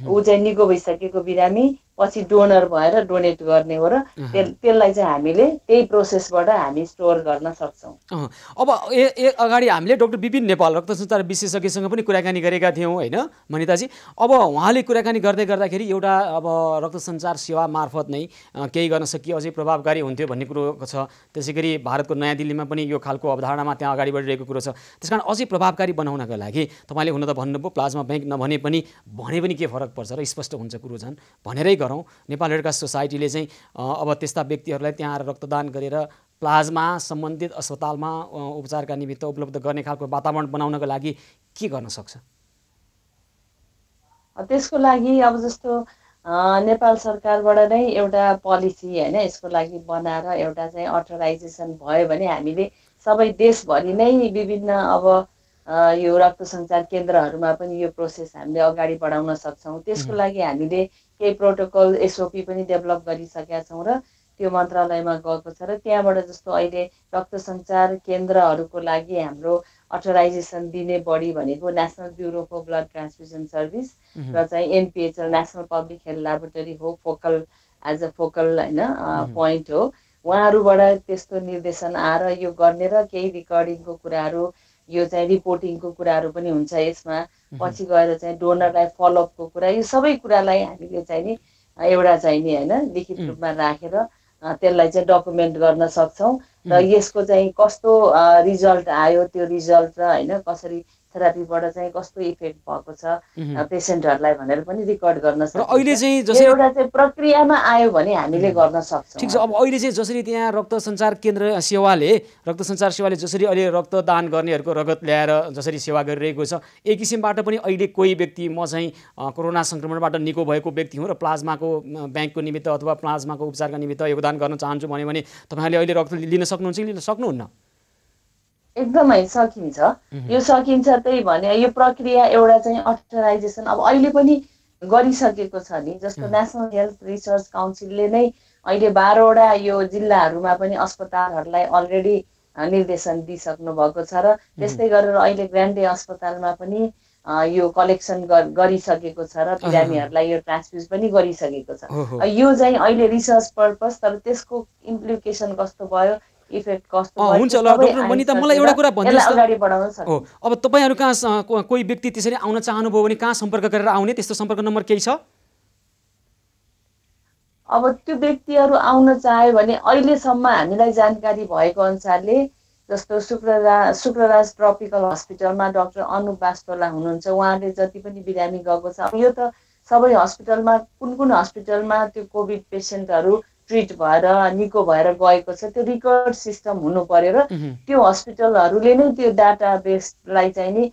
ऊ चाहिँ निको भइसकेको बिरामी पछि डोनर भएर डोनेट गर्ने हो र त्यसलाई चाहिँ हामीले त्यही प्रोसेसबाट हामी स्टोर गर्न सक्छौँ। अब अगाडि हामीले डाक्टर विपिन नेपाल रक्त सञ्चार विशेषज्ञसँग पनि कुराकानी गरेका थियौँ होइन मनिताजी। अब उहाँले कुराकानी गर्दाखेरि एउटा अब रक्त सञ्चार सेवा मार्फत नै केही गर्न सकिए अझै प्रभावकारी हुन्थ्यो भन्ने कुरो छ। त्यसै गरी भारतको नयाँ दिल्लीमा पनि यो खालको अवधारणामा त्यहाँ अगाडि बढिरहेको कुरो छ। त्यसकारण अझै प्रभावकारी बनाउनका लागि तपाईँले हुन त भन्नुभयो प्लाज्मा ब्याङ्क नभने पनि के फरक पर्छ र स्पष्ट हुन्छ कुरो झन् भनेरै गरौँ। नेपाल रेड क्रस सोसाइटीले चाहिँ अब त्यस्ता व्यक्तिहरूलाई त्यहाँ आएर रक्तदान गरेर प्लाज्मा सम्बन्धित अस्पतालमा उपचारका निमित्त उपलब्ध गर्ने खालको वातावरण बनाउनको लागि के गर्न सक्छ? त्यसको लागि अब जस्तो नेपाल सरकारबाट नै एउटा पोलिसी होइन यसको लागि बनाएर एउटा चाहिँ अथराइजेसन भयो भने हामीले सबै देशभरि नै विभिन्न अब यो रक्त सञ्चार केन्द्रहरूमा पनि यो प्रोसेस हामीले अगाडि बढाउन सक्छौँ। त्यसको लागि हामीले केही प्रोटोकल एसओपी पनि डेभलप गरिसकेका छौँ र त्यो मन्त्रालयमा गएको छ र त्यहाँबाट जस्तो अहिले रक्त सञ्चार केन्द्रहरूको लागि हाम्रो अथराइजेसन दिने बडी भनेको national bureau for blood transfusion service र चाहिँ NPHL national public health laboratory हो फोकल एज अ फोकल होइन पोइन्ट हो। उहाँहरूबाट त्यस्तो निर्देशन आएर यो गर्ने र केही रिकर्डिङको कुराहरू यो चाहिँ रिपोर्टिङको कुराहरू पनि हुन्छ यसमा। पछि गएर चाहिँ डोनरलाई फलोअपको कुरा यो सबै कुरालाई हामीले चाहिँ नि एउटा चाहिँ नि होइन लिखित रूपमा राखेर त्यसलाई चाहिँ डकुमेन्ट गर्न सक्छौँ र यसको चाहिँ कस्तो रिजल्ट आयो त्यो रिजल्ट र होइन कसरी थेरापीबाट चाहिँ कस्तो इफेक्ट भएको छ पेसेन्टहरूलाई भनेर पनि रेकर्ड गर्न सक्छौँ। अहिले चाहिँ जसरी एउटा चाहिँ प्रक्रियामा आयो भने हामीले गर्न सक्छौँ। ठिक छ। अब अहिले चाहिँ जसरी त्यहाँ रक्त सञ्चार केन्द्र रक्त सञ्चार सेवाले जसरी अहिले रक्तदान गर्नेहरूको रगत ल्याएर जसरी सेवा गरिरहेको छ एक किसिमबाट पनि अहिले कोही व्यक्ति म चाहिँ कोरोना सङ्क्रमणबाट निको भएको व्यक्ति हुँ र प्लाज्माको ब्याङ्कको निमित्त अथवा प्लाज्माको उपचारका निमित्त योगदान गर्न चाहन्छु भने तपाईँहरूले अहिले रक्त लिन सक्नुहुन्छ कि लिन सक्नुहुन्न? एकदमै सकिन्छ। यो सकिन्छ त्यही भने यो प्रक्रिया एउटा चाहिँ अथराइजेसन अब अहिले पनि गरिसकेको छ नि। जस्तो नेसनल हेल्थ रिसर्च काउन्सिलले नै अहिले 12वटा यो जिल्लाहरूमा पनि अस्पतालहरूलाई अलरेडी निर्देशन दिइसक्नु भएको छ र त्यस्तै गरेर अहिले ग्रान्डे अस्पतालमा पनि यो कलेक्सन गरिसकेको छ र बिरामीहरूलाई यो ट्रान्सफ्युज पनि गरिसकेको छ। यो चाहिँ अहिले रिसर्च पर्पस तर त्यसको इम्प्लिकेसन कस्तो भयो इफेक्ट कस्तो भयो हुन्छ ल डाक्टर मनिता मलाई एउटा कुरा भन्दिनुहोस् अगाडि बढाउन सक्छ। अब तपाईँहरू कहाँ कोही व्यक्ति त्यसरी आउन चाहनुभयो भने कहाँ सम्पर्क गरेर आउने त्यस्तो सम्पर्क नम्बर केही छ? अब त्यो व्यक्तिहरू आउन चाह्यो भने अहिलेसम्म हामीलाई जानकारी भएको अनुसारले जस्तो शुक्रराज ट्रपिकल हस्पिटलमा डाक्टर अनुप बास्तोला हुनुहुन्छ। उहाँले जति पनि बिरामी गएको छ यो त सबै हस्पिटलमा कुन हस्पिटलमा त्यो कोभिड पेसेन्टहरू ट्रिट भएर निको भएर गएको छ त्यो रिकर्ड सिस्टम हुनु पर्यो र त्यो हस्पिटलहरूले नै त्यो डाटाबेसलाई चाहिँ नि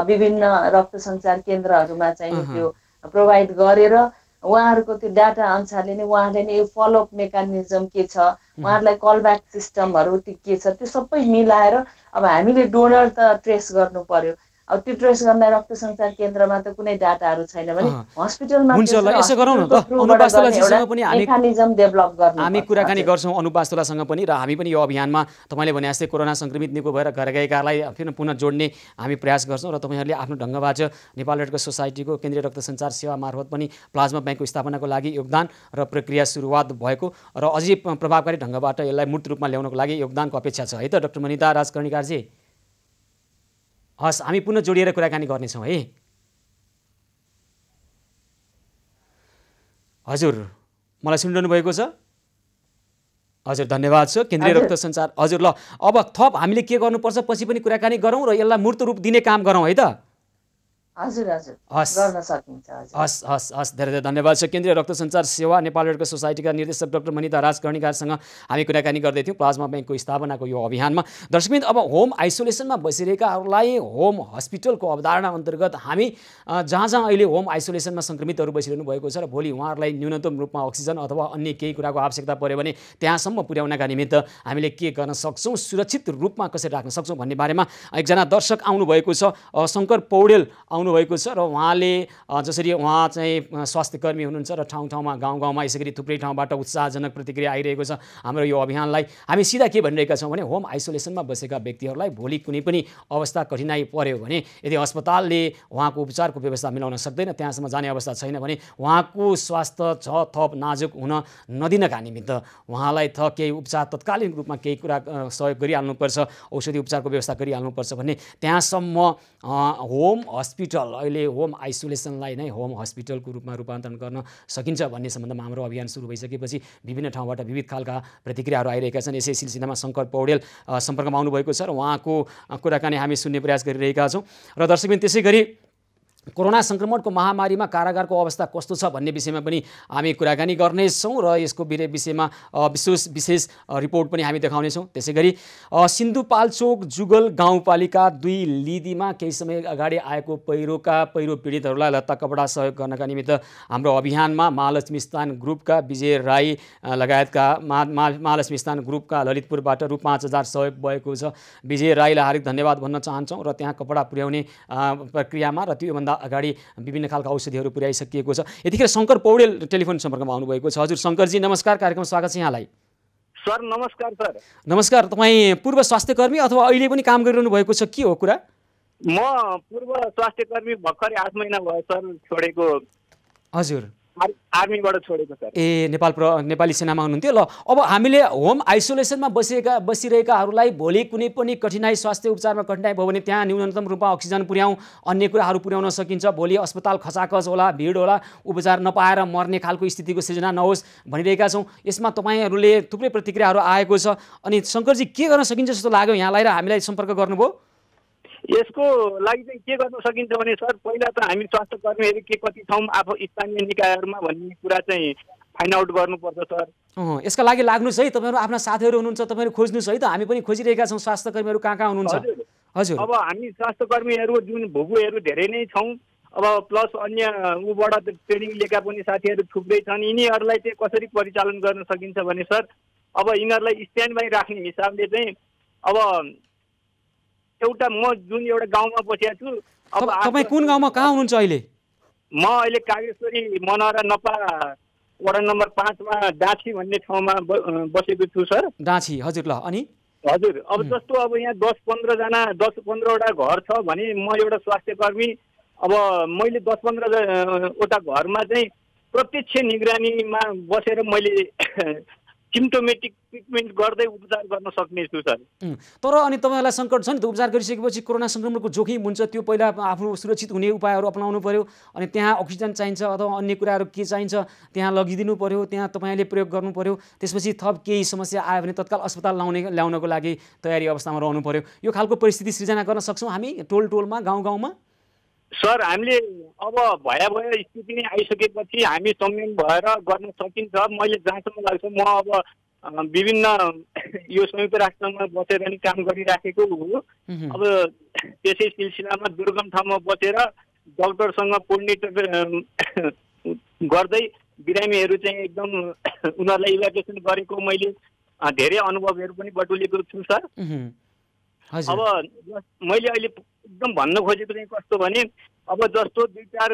विभिन्न रक्त सञ्चार केन्द्रहरूमा चाहिँ त्यो प्रोभाइड गरेर उहाँहरूको त्यो डाटा अनुसारले नै उहाँले नै यो फलोअप मेकानिजम के छ उहाँहरूलाई कलब्याक सिस्टमहरू के छ त्यो सबै मिलाएर अब हामीले डोनर त ट्रेस गर्नु पर्यो। अब त्यो ट्रेस गर्न रक्त सञ्चार केन्द्रमा त कुनै डाटाहरू छैन भने हस्पिटलमा हुन्छ ल यसो गरौँ न त अनुप बास्तोलाजीसँग पनि मेकानिजम डेभलप गर्न हामी कुराकानी गर्छौँ अनुप बास्तोलासँग पनि र हामी पनि यो अभियानमा तपाईँले भने जस्तै कोरोना सङ्क्रमित निको भएर घर गएकालाई फेरि पुनः जोड्ने हामी प्रयास गर्छौँ र तपाईँहरूले आफ्नो ढङ्गबाट नेपाल रेड क्रस सोसाइटीको केन्द्रीय रक्त सञ्चार सेवा मार्फत पनि प्लाज्मा ब्याङ्कको स्थापनाको लागि योगदान र प्रक्रिया सुरुवात भएको र अझै प्रभावकारी ढङ्गबाट यसलाई मूर्त रूपमा ल्याउनको लागि योगदानको अपेक्षा छ है त डाक्टर मनिता राजकर्णिकारजी? हस् हामी पुनः जोडिएर कुराकानी गर्नेछौँ है। हजुर मलाई सुनिरहनु भएको छ? हजुर धन्यवाद छ केन्द्रीय रक्त सञ्चार। हजुर ल अब थप हामीले के गर्नुपर्छ पछि पनि कुराकानी गरौँ र यसलाई मूर्त रूप दिने काम गरौँ है त? हजुर गर्न सकिन्छ। हस् हस् हस् धेरै धेरै धन्यवाद छ। केन्द्रीय रक्त सञ्चार सेवा नेपाल रेड क्रस सोसाइटीका निर्देशक डाक्टर मनिता राजकर्णिकारसँग हामी कुराकानी गर्दै थियौँ प्लाज्मा ब्याङ्कको स्थापनाको यो अभियानमा। दर्शकबिन अब होम आइसोलेसनमा बसिरहेकाहरूलाई होम हस्पिटलको अवधारणा अन्तर्गत हामी जहाँ अहिले होम आइसोलेसनमा सङ्क्रमितहरू बसिरहनु भएको छ र भोलि उहाँहरूलाई न्यूनतम रूपमा अक्सिजन अथवा अन्य केही कुराको आवश्यकता पऱ्यो भने त्यहाँसम्म पुर्याउनका निमित्त हामीले के गर्न सक्छौँ सुरक्षित रूपमा कसरी राख्न सक्छौँ भन्ने बारेमा एकजना दर्शक आउनुभएको छ शङ्कर पौडेल आउनु आउनुभएको छ र उहाँले जसरी उहाँ चाहिँ स्वास्थ्यकर्मी हुनुहुन्छ र ठाउँ ठाउँमा गाउँ गाउँमा यसै गरी थुप्रै ठाउँबाट उत्साहजनक प्रतिक्रिया आइरहेको छ हाम्रो यो अभियानलाई। हामी सिधा के भनिरहेका छौँ भने होम आइसोलेसनमा बसेका व्यक्तिहरूलाई भोलि कुनै पनि अवस्था कठिनाइ पर्यो भने यदि अस्पतालले उहाँको उपचारको व्यवस्था मिलाउन सक्दैन, त्यहाँसम्म जाने अवस्था छैन भने उहाँको स्वास्थ्य थप नाजुक हुन नदिनका निमित्त उहाँलाई केही उपचार तत्कालीन रूपमा केही कुरा सहयोग गरिहाल्नुपर्छ, औषधि उपचारको व्यवस्था गरिहाल्नुपर्छ भन्ने त्यहाँसम्म होम हस्पिटल अहिले होम आइसोलेसनलाई नै होम हस्पिटलको रूपमा रूपान्तरण गर्न सकिन्छ भन्ने सम्बन्धमा हाम्रो अभियान सुरु भइसकेपछि विभिन्न ठाउँबाट विविध खालका प्रतिक्रियाहरू आइरहेका छन्। यसै सिलसिलामा शङ्कर पौडेल सम्पर्कमा आउनुभएको छ र उहाँको कुराकानी हामी सुन्ने प्रयास गरिरहेका छौँ। र दर्शकबिन त्यसै गरी कोरोना संक्रमणको महामारीमा कारागारको अवस्था कस्तो छ भन्ने विषयमा पनि हामी कुराकानी गर्नेछौँ र यसको विषयमा विशेष रिपोर्ट पनि हामी देखाउनेछौँ। त्यसै गरी सिन्धुपाल्चोक जुगल गाउँपालिका 2 लिदिमा केही समय अगाडि आएको पहिरो पीडितहरूलाई लत्ता कपडा सहयोग गर्नका निमित्त हाम्रो अभियानमा महालक्ष्मी स्थान ग्रुपका विजय राई लगायतका महालक्ष्मी स्थान ग्रुपका ललितपुरबाट रु 5,000 सहयोग भएको छ। विजय राईलाई हार्दिक धन्यवाद भन्न चाहन्छौँ र त्यहाँ कपडा पुर्याउने प्रक्रियामा र त्योभन्दा अगाडि विभिन्न खालका औषधिहरू पुर्याइसकिएको छ। यतिखेर शङ्कर पौडेल टेलिफोन सम्पर्कमा आउनुभएको छ। हजुर शङ्करजी नमस्कार, कार्यक्रम स्वागत छ यहाँलाई। सर नमस्कार। सर नमस्कार। तपाईँ पूर्व स्वास्थ्यकर्मी अथवा अहिले पनि काम गरिरहनु भएको छ, के हो कुरा? म पूर्व स्वास्थ्यकर्मी भर्खरै 8 महिना भयो सर छोडेको। हजुर, आर्मीबाट छोडेको सर। नेपाली सेनामा हुनुहुन्थ्यो। ल अब हामीले होम आइसोलेसनमा बसिरहेकाहरूलाई भोलि कुनै पनि कठिनाइ स्वास्थ्य उपचारमा कठिनाइ भयो भने त्यहाँ न्यूनतम रूपमा अक्सिजन पुर्याउँ, अन्य कुराहरू पुर्याउन सकिन्छ, भोलि अस्पताल खचाखच होला, भिड होला, उपचार नपाएर मर्ने खालको स्थितिको सिर्जना नहोस् भनिरहेका छौँ। यसमा तपाईँहरूले थुप्रै प्रतिक्रियाहरू आएको छ। अनि शङ्करजी के गर्न सकिन्छ जस्तो लाग्यो यहाँलाई र हामीलाई सम्पर्क गर्नुभयो? यसको लागि चाहिँ के गर्न सकिन्छ भने सर पहिला त हामी स्वास्थ्यकर्मीहरू के कति छौँ आफू स्थानीय निकायहरूमा भन्ने कुरा चाहिँ फाइन्ड आउट गर्नुपर्छ सर। यसका लागि लाग्नुहोस् है, तपाईँहरू आफ्ना साथीहरू हुनुहुन्छ, तपाईँहरू खोज्नुहोस् है त। हामी पनि खोजिरहेका छौँ स्वास्थ्यकर्मीहरू कहाँ कहाँ हुनुहुन्छ। हजुर, अब हामी स्वास्थ्यकर्मीहरू जुन भुगुहरू धेरै नै छौँ, अब प्लस अन्य उबाट ट्रेनिङ लिएका पनि साथीहरू थुप्रै छन्। यिनीहरूलाई चाहिँ कसरी परिचालन गर्न सकिन्छ भने सर अब यिनीहरूलाई स्ट्यान्ड बाई राख्ने हिसाबले चाहिँ अब म जुन एउटा गाउँमा बसेको छु। अब तपाईँ कुन गाउँमा कहाँ हुनुहुन्छ अहिले? म अहिले कागेश्वरी मनहरा नपा वडा नम्बर 5 मा डाँछी भन्ने ठाउँमा बसेको छु सर। डाँछी, हजुर। ल अनि हजुर अब जस्तो अब यहाँ 10-15 वटा घर छ भने म एउटा स्वास्थ्यकर्मी, अब मैले 10-15 वटा घरमा चाहिँ प्रत्यक्ष निगरानीमा बसेर मैले सिम्टोमेटिक ट्रिटमेन्ट गर्दै उपचार गर्न सक्ने छु सर। तर अनि तपाईँहरूलाई सङ्कट छ नि त, उपचार गरिसकेपछि कोरोना सङ्क्रमणको जोखिम हुन्छ, त्यो पहिला आफ्नो सुरक्षित हुने उपायहरू अपनाउनु पर्यो। अनि त्यहाँ अक्सिजन चाहिन्छ अथवा अन्य कुराहरू के चाहिन्छ त्यहाँ लगिदिनु पर्यो, त्यहाँ तपाईँले प्रयोग गर्नु पर्यो। त्यसपछि थप केही समस्या आयो भने तत्काल अस्पताल ल्याउनको लागि तयारी अवस्थामा रहनु पर्यो। यो खालको परिस्थिति सृजना गर्न सक्छौँ हामी टोलमा गाउँ गाउँमा? सर हामीले अब भयावह स्थिति नै आइसकेपछि हामी संयम भएर गर्न सकिन्छ। मैले जहाँसम्म लाग्छ म अब विभिन्न यो संयुक्त राष्ट्रमा बसेर नि काम गरिराखेको हो। अब त्यसै सिलसिलामा दुर्गम ठाउँमा बसेर डक्टरसँग कोर्डिनेट गर्दै बिरामीहरू चाहिँ एकदम उनीहरूलाई इभ्याकुएसन गरेको मैले धेरै अनुभवहरू पनि बटुलेको छु सर। अब मैले अहिले एकदम भन्न खोजेको चाहिँ कस्तो भने अब जस्तो 2-4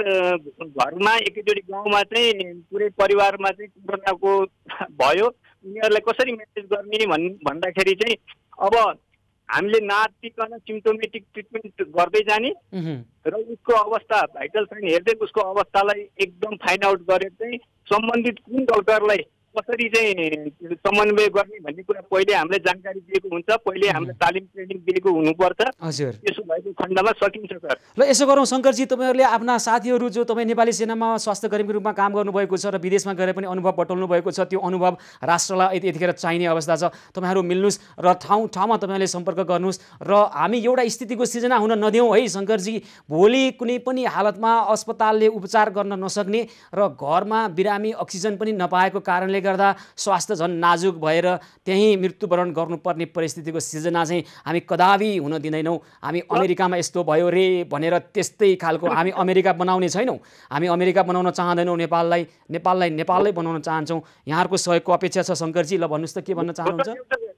घरमा एकैचोटि गाउँमा चाहिँ पुरै परिवारमा चाहिँ कोरोनाको भयो, उनीहरूलाई कसरी म्यानेज गर्ने भन्दाखेरि चाहिँ अब हामीले नातिकन सिम्टोमेटिक ट्रिटमेन्ट गर्दै जाने र उसको अवस्था भाइटल साइन हेर्दै उसको अवस्थालाई एकदम फाइन्ड आउट गरेर चाहिँ सम्बन्धित कुन डाक्टरलाई कसरी चाहिँ समन्वय गर्ने भन्ने कुरा पहिले हामीले जानकारी दिएको हुन्छ, पहिले हामीले तालिम ट्रेनिङ दिएको हुनुपर्छ। हजुर, यसो भएको खण्डमा सकिन्छ सर। ल यसो गरौँ शङ्करजी, तपाईँहरूले आफ्ना साथीहरू जो तपाईँ नेपाली सेनामा स्वास्थ्यकर्मीको रूपमा काम गर्नुभएको छ र विदेशमा गएर पनि अनुभव बटुल्नु भएको छ, त्यो अनुभव राष्ट्रलाई यतिखेर चाहिने अवस्था छ। तपाईँहरू मिल्नुहोस् र ठाउँ ठाउँमा तपाईँहरूले सम्पर्क गर्नुहोस् र हामी एउटा स्थितिको सिर्जना हुन नदिउँ है शङ्करजी। भोलि कुनै पनि हालतमा अस्पतालले उपचार गर्न नसक्ने र घरमा बिरामी अक्सिजन पनि नपाएको कारणले गर्दा स्वास्थ्य झन् नाजुक भएर त्यहीँ मृत्युवरण गर्नुपर्ने परिस्थितिको सिर्जना चाहिँ हामी कदापि हुन दिँदैनौँ। हामी अमेरिकामा यस्तो भयो रे भनेर त्यस्तै खालको हामी अमेरिका बनाउने छैनौँ। हामी अमेरिका बनाउन चाहँदैनौँ, नेपाललाई बनाउन चाहन्छौँ। यहाँहरूको सहयोगको अपेक्षा छ शङ्करजी। ल भन्नुहोस् त के भन्न चाहनुहुन्छ?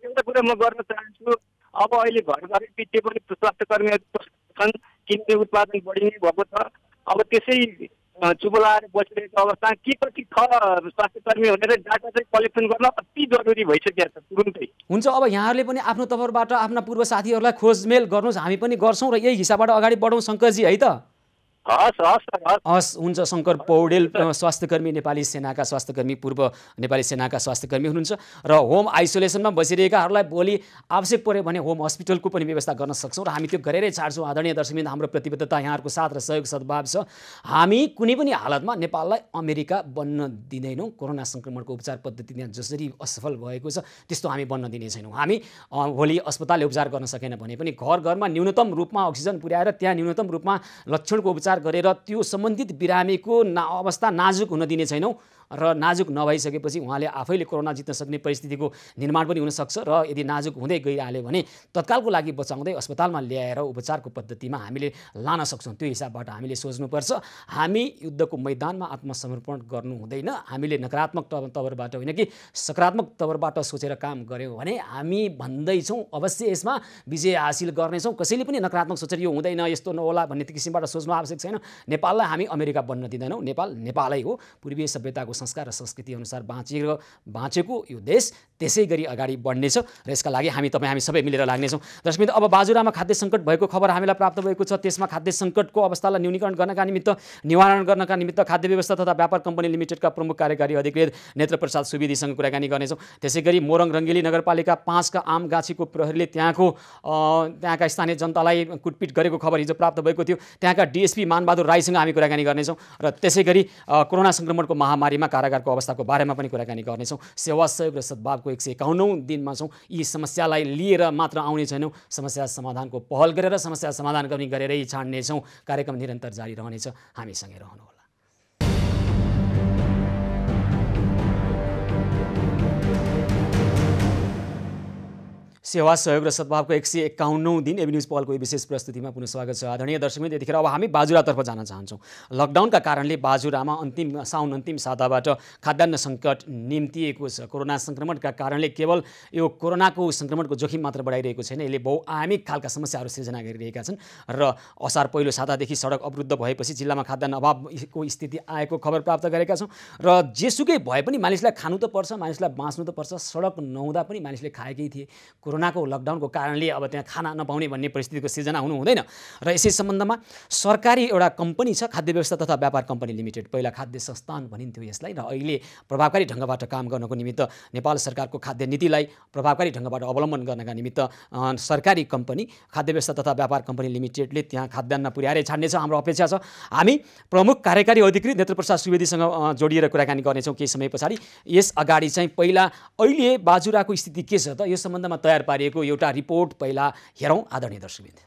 एउटा कुरा म गर्न चाहन्छु। अब अहिले घर घरै पछि पनि स्वास्थ्यकर्मीहरू छन्, किन्ने उत्पादन बढी भएको छ। अब त्यसै चुप लाएर बसिरहेको अवस्था के कति छ स्वास्थ्य कर्मी भनेर डाटा चाहिँ कलेक्सन गर्न अति जरुरी भइसकेको छ तुरुन्तै। हुन्छ, अब यहाँहरूले पनि आफ्नो तर्फबाट आफ्ना पूर्व साथीहरूलाई खोजमेल गर्नुहोस्, हामी पनि गर्छौँ र यही हिसाबबाट अगाडि बढौँ शङ्करजी, है त? हस्, हुन्छ। शङ्कर पौडेल स्वास्थ्यकर्मी, नेपाली सेनाका स्वास्थ्यकर्मी, पूर्व नेपाली सेनाका स्वास्थ्यकर्मी हुनुहुन्छ र होम आइसोलेसनमा बसिरहेकाहरूलाई भोलि आवश्यक पऱ्यो भने होम हस्पिटलको पनि व्यवस्था गर्न सक्छौँ र हामी त्यो गरेरै छाड्छौँ। आदरणीय दर्शकवृन्द, हाम्रो प्रतिबद्धता यहाँहरूको साथ र सहयोग सद्भाव छ। हामी कुनै पनि हालतमा नेपाललाई अमेरिका बन्न दिँदैनौँ। कोरोना सङ्क्रमणको उपचार पद्धति त्यहाँ जसरी असफल भएको छ त्यस्तो हामी बन्न दिने छैनौँ। हामी भोलि अस्पतालले उपचार गर्न सकेन भने पनि घर घरमा न्यूनतम रूपमा अक्सिजन पुर्याएर त्यहाँ न्यूनतम रूपमा लक्षणको उपचार गरेर त्यो सम्बन्धित बिरामीको अवस्था नाजुक हुन दिने छैनौँ र नाजुक नभइसकेपछि उहाँले आफैले कोरोना जित्न सक्ने परिस्थितिको निर्माण पनि हुनसक्छ र यदि नाजुक हुँदै गइहाल्यो भने तत्कालको लागि बचाउँदै अस्पतालमा ल्याएर उपचारको पद्धतिमा हामीले लान सक्छौँ। त्यो हिसाबबाट हामीले सोच्नुपर्छ। हामी युद्धको मैदानमा आत्मसमर्पण गर्नु हुँदैन। हामीले नकारात्मक तवरबाट होइन कि सकारात्मक तवरबाट सोचेर काम गऱ्यौँ भने हामी भन्दैछौँ अवश्य यसमा विजय हासिल गर्नेछौँ। कसैले पनि नकारात्मक सोचेर यो हुँदैन, यस्तो नहोला भन्ने किसिमबाट सोच्नु आवश्यक छैन। नेपाललाई हामी अमेरिका बन्न दिँदैनौँ। नेपाल नेपालै हो। पूर्वीय सभ्यताको संस्कार र संस्कृति अनुसार बाँचेको यो देश त्यसै गरी अगाडि बढ्नेछ र यसका लागि हामी सबै मिलेर लाग्नेछौँ। दर्शकवृन्द, अब बाजुरामा खाद्य सङ्कट भएको खबर हामीलाई प्राप्त भएको छ। त्यसमा खाद्य सङ्कटको अवस्थालाई न्यूनीकरण गर्नका निमित्त, निवारण गर्नका निमित्त खाद्य व्यवस्था तथा व्यापार कम्पनी लिमिटेडका प्रमुख कार्यकारी अधिकृत नेत्रप्रसाद सुवेदीसँग कुराकानी गर्नेछौँ। त्यसै गरी मोरङ रङ्गेली नगरपालिका 5 का आमगाछीको प्रहरीले त्यहाँका स्थानीय जनतालाई कुटपिट गरेको खबर हिजो प्राप्त भएको थियो। त्यहाँका डिएसपी मानबहादुर राईसँग हामी कुराकानी गर्नेछौँ र त्यसै गरी कोरोना सङ्क्रमणको महामारीमा कारागारको अवस्थाको बारेमा पनि कुराकानी गर्नेछौँ। सेवा सहयोग र सद्भावको 151औं दिनमा छौँ। यी समस्यालाई लिएर मात्र आउने छैनौँ, समस्या समाधानको पहल गरेर समस्या समाधान पनि गरेरै छाड्नेछौँ। कार्यक्रम निरन्तर जारी रहनेछ, हामीसँगै रहनुहोला। सेवा सहयोग र सद्भावको 151औं दिन एबी न्युज पहलको विशेष प्रस्तुतिमा पुनः स्वागत छ। आदरणीय दर्शकवृन्द, यतिखेर अब हामी बाजुरातर्फ जान चाहन्छौँ। लकडाउनका कारणले बाजुरामा साउन अन्तिम साताबाट खाद्यान्न सङ्कट निम्तिएको छ। कोरोना सङ्क्रमणका कारणले केवल यो कोरोनाको सङ्क्रमणको जोखिम मात्र बढाइरहेको छैन, यसले बहुआयामिक खालका समस्याहरू सिर्जना गरिरहेका छन् र असार पहिलो सातादेखि सडक अवरुद्ध भएपछि जिल्लामा खाद्यान्न अभावको स्थिति आएको खबर प्राप्त गरेका छौँ र जेसुकै भए पनि मानिसलाई खानु त पर्छ, मानिसलाई बाँच्नु त पर्छ। सडक नहुँदा पनि मानिसले खाएकै थिए। कोरोनाको लकडाउनको कारणले अब त्यहाँ खाना नपाउने भन्ने परिस्थितिको सिर्जना हुनु हुँदैन र यसै सम्बन्धमा सरकारी एउटा कम्पनी छ, खाद्य व्यवस्था तथा व्यापार कम्पनी लिमिटेड। पहिला खाद्य संस्थान भनिन्थ्यो यसलाई र अहिले प्रभावकारी ढङ्गबाट काम गर्नको निमित्त नेपाल सरकारको खाद्य नीतिलाई प्रभावकारी ढङ्गबाट अवलम्बन गर्नका निमित्त सरकारी कम्पनी खाद्य व्यवस्था तथा व्यापार कम्पनी लिमिटेडले त्यहाँ खाद्यान्न पुर्याएरै छाड्नेछ हाम्रो अपेक्षा छ। हामी प्रमुख कार्यकारी अधिकृत नेत्रप्रसाद सुवेदीसँग जोडिएर कुराकानी गर्नेछौँ केही समय पछाडि। यस अगाडि चाहिँ पहिला अहिले बाजुराको स्थिति के छ त, यो सम्बन्धमा तयार पारिएको एउटा रिपोर्ट पहिला हेरौँ। आदरणीय दर्शकवृन्द,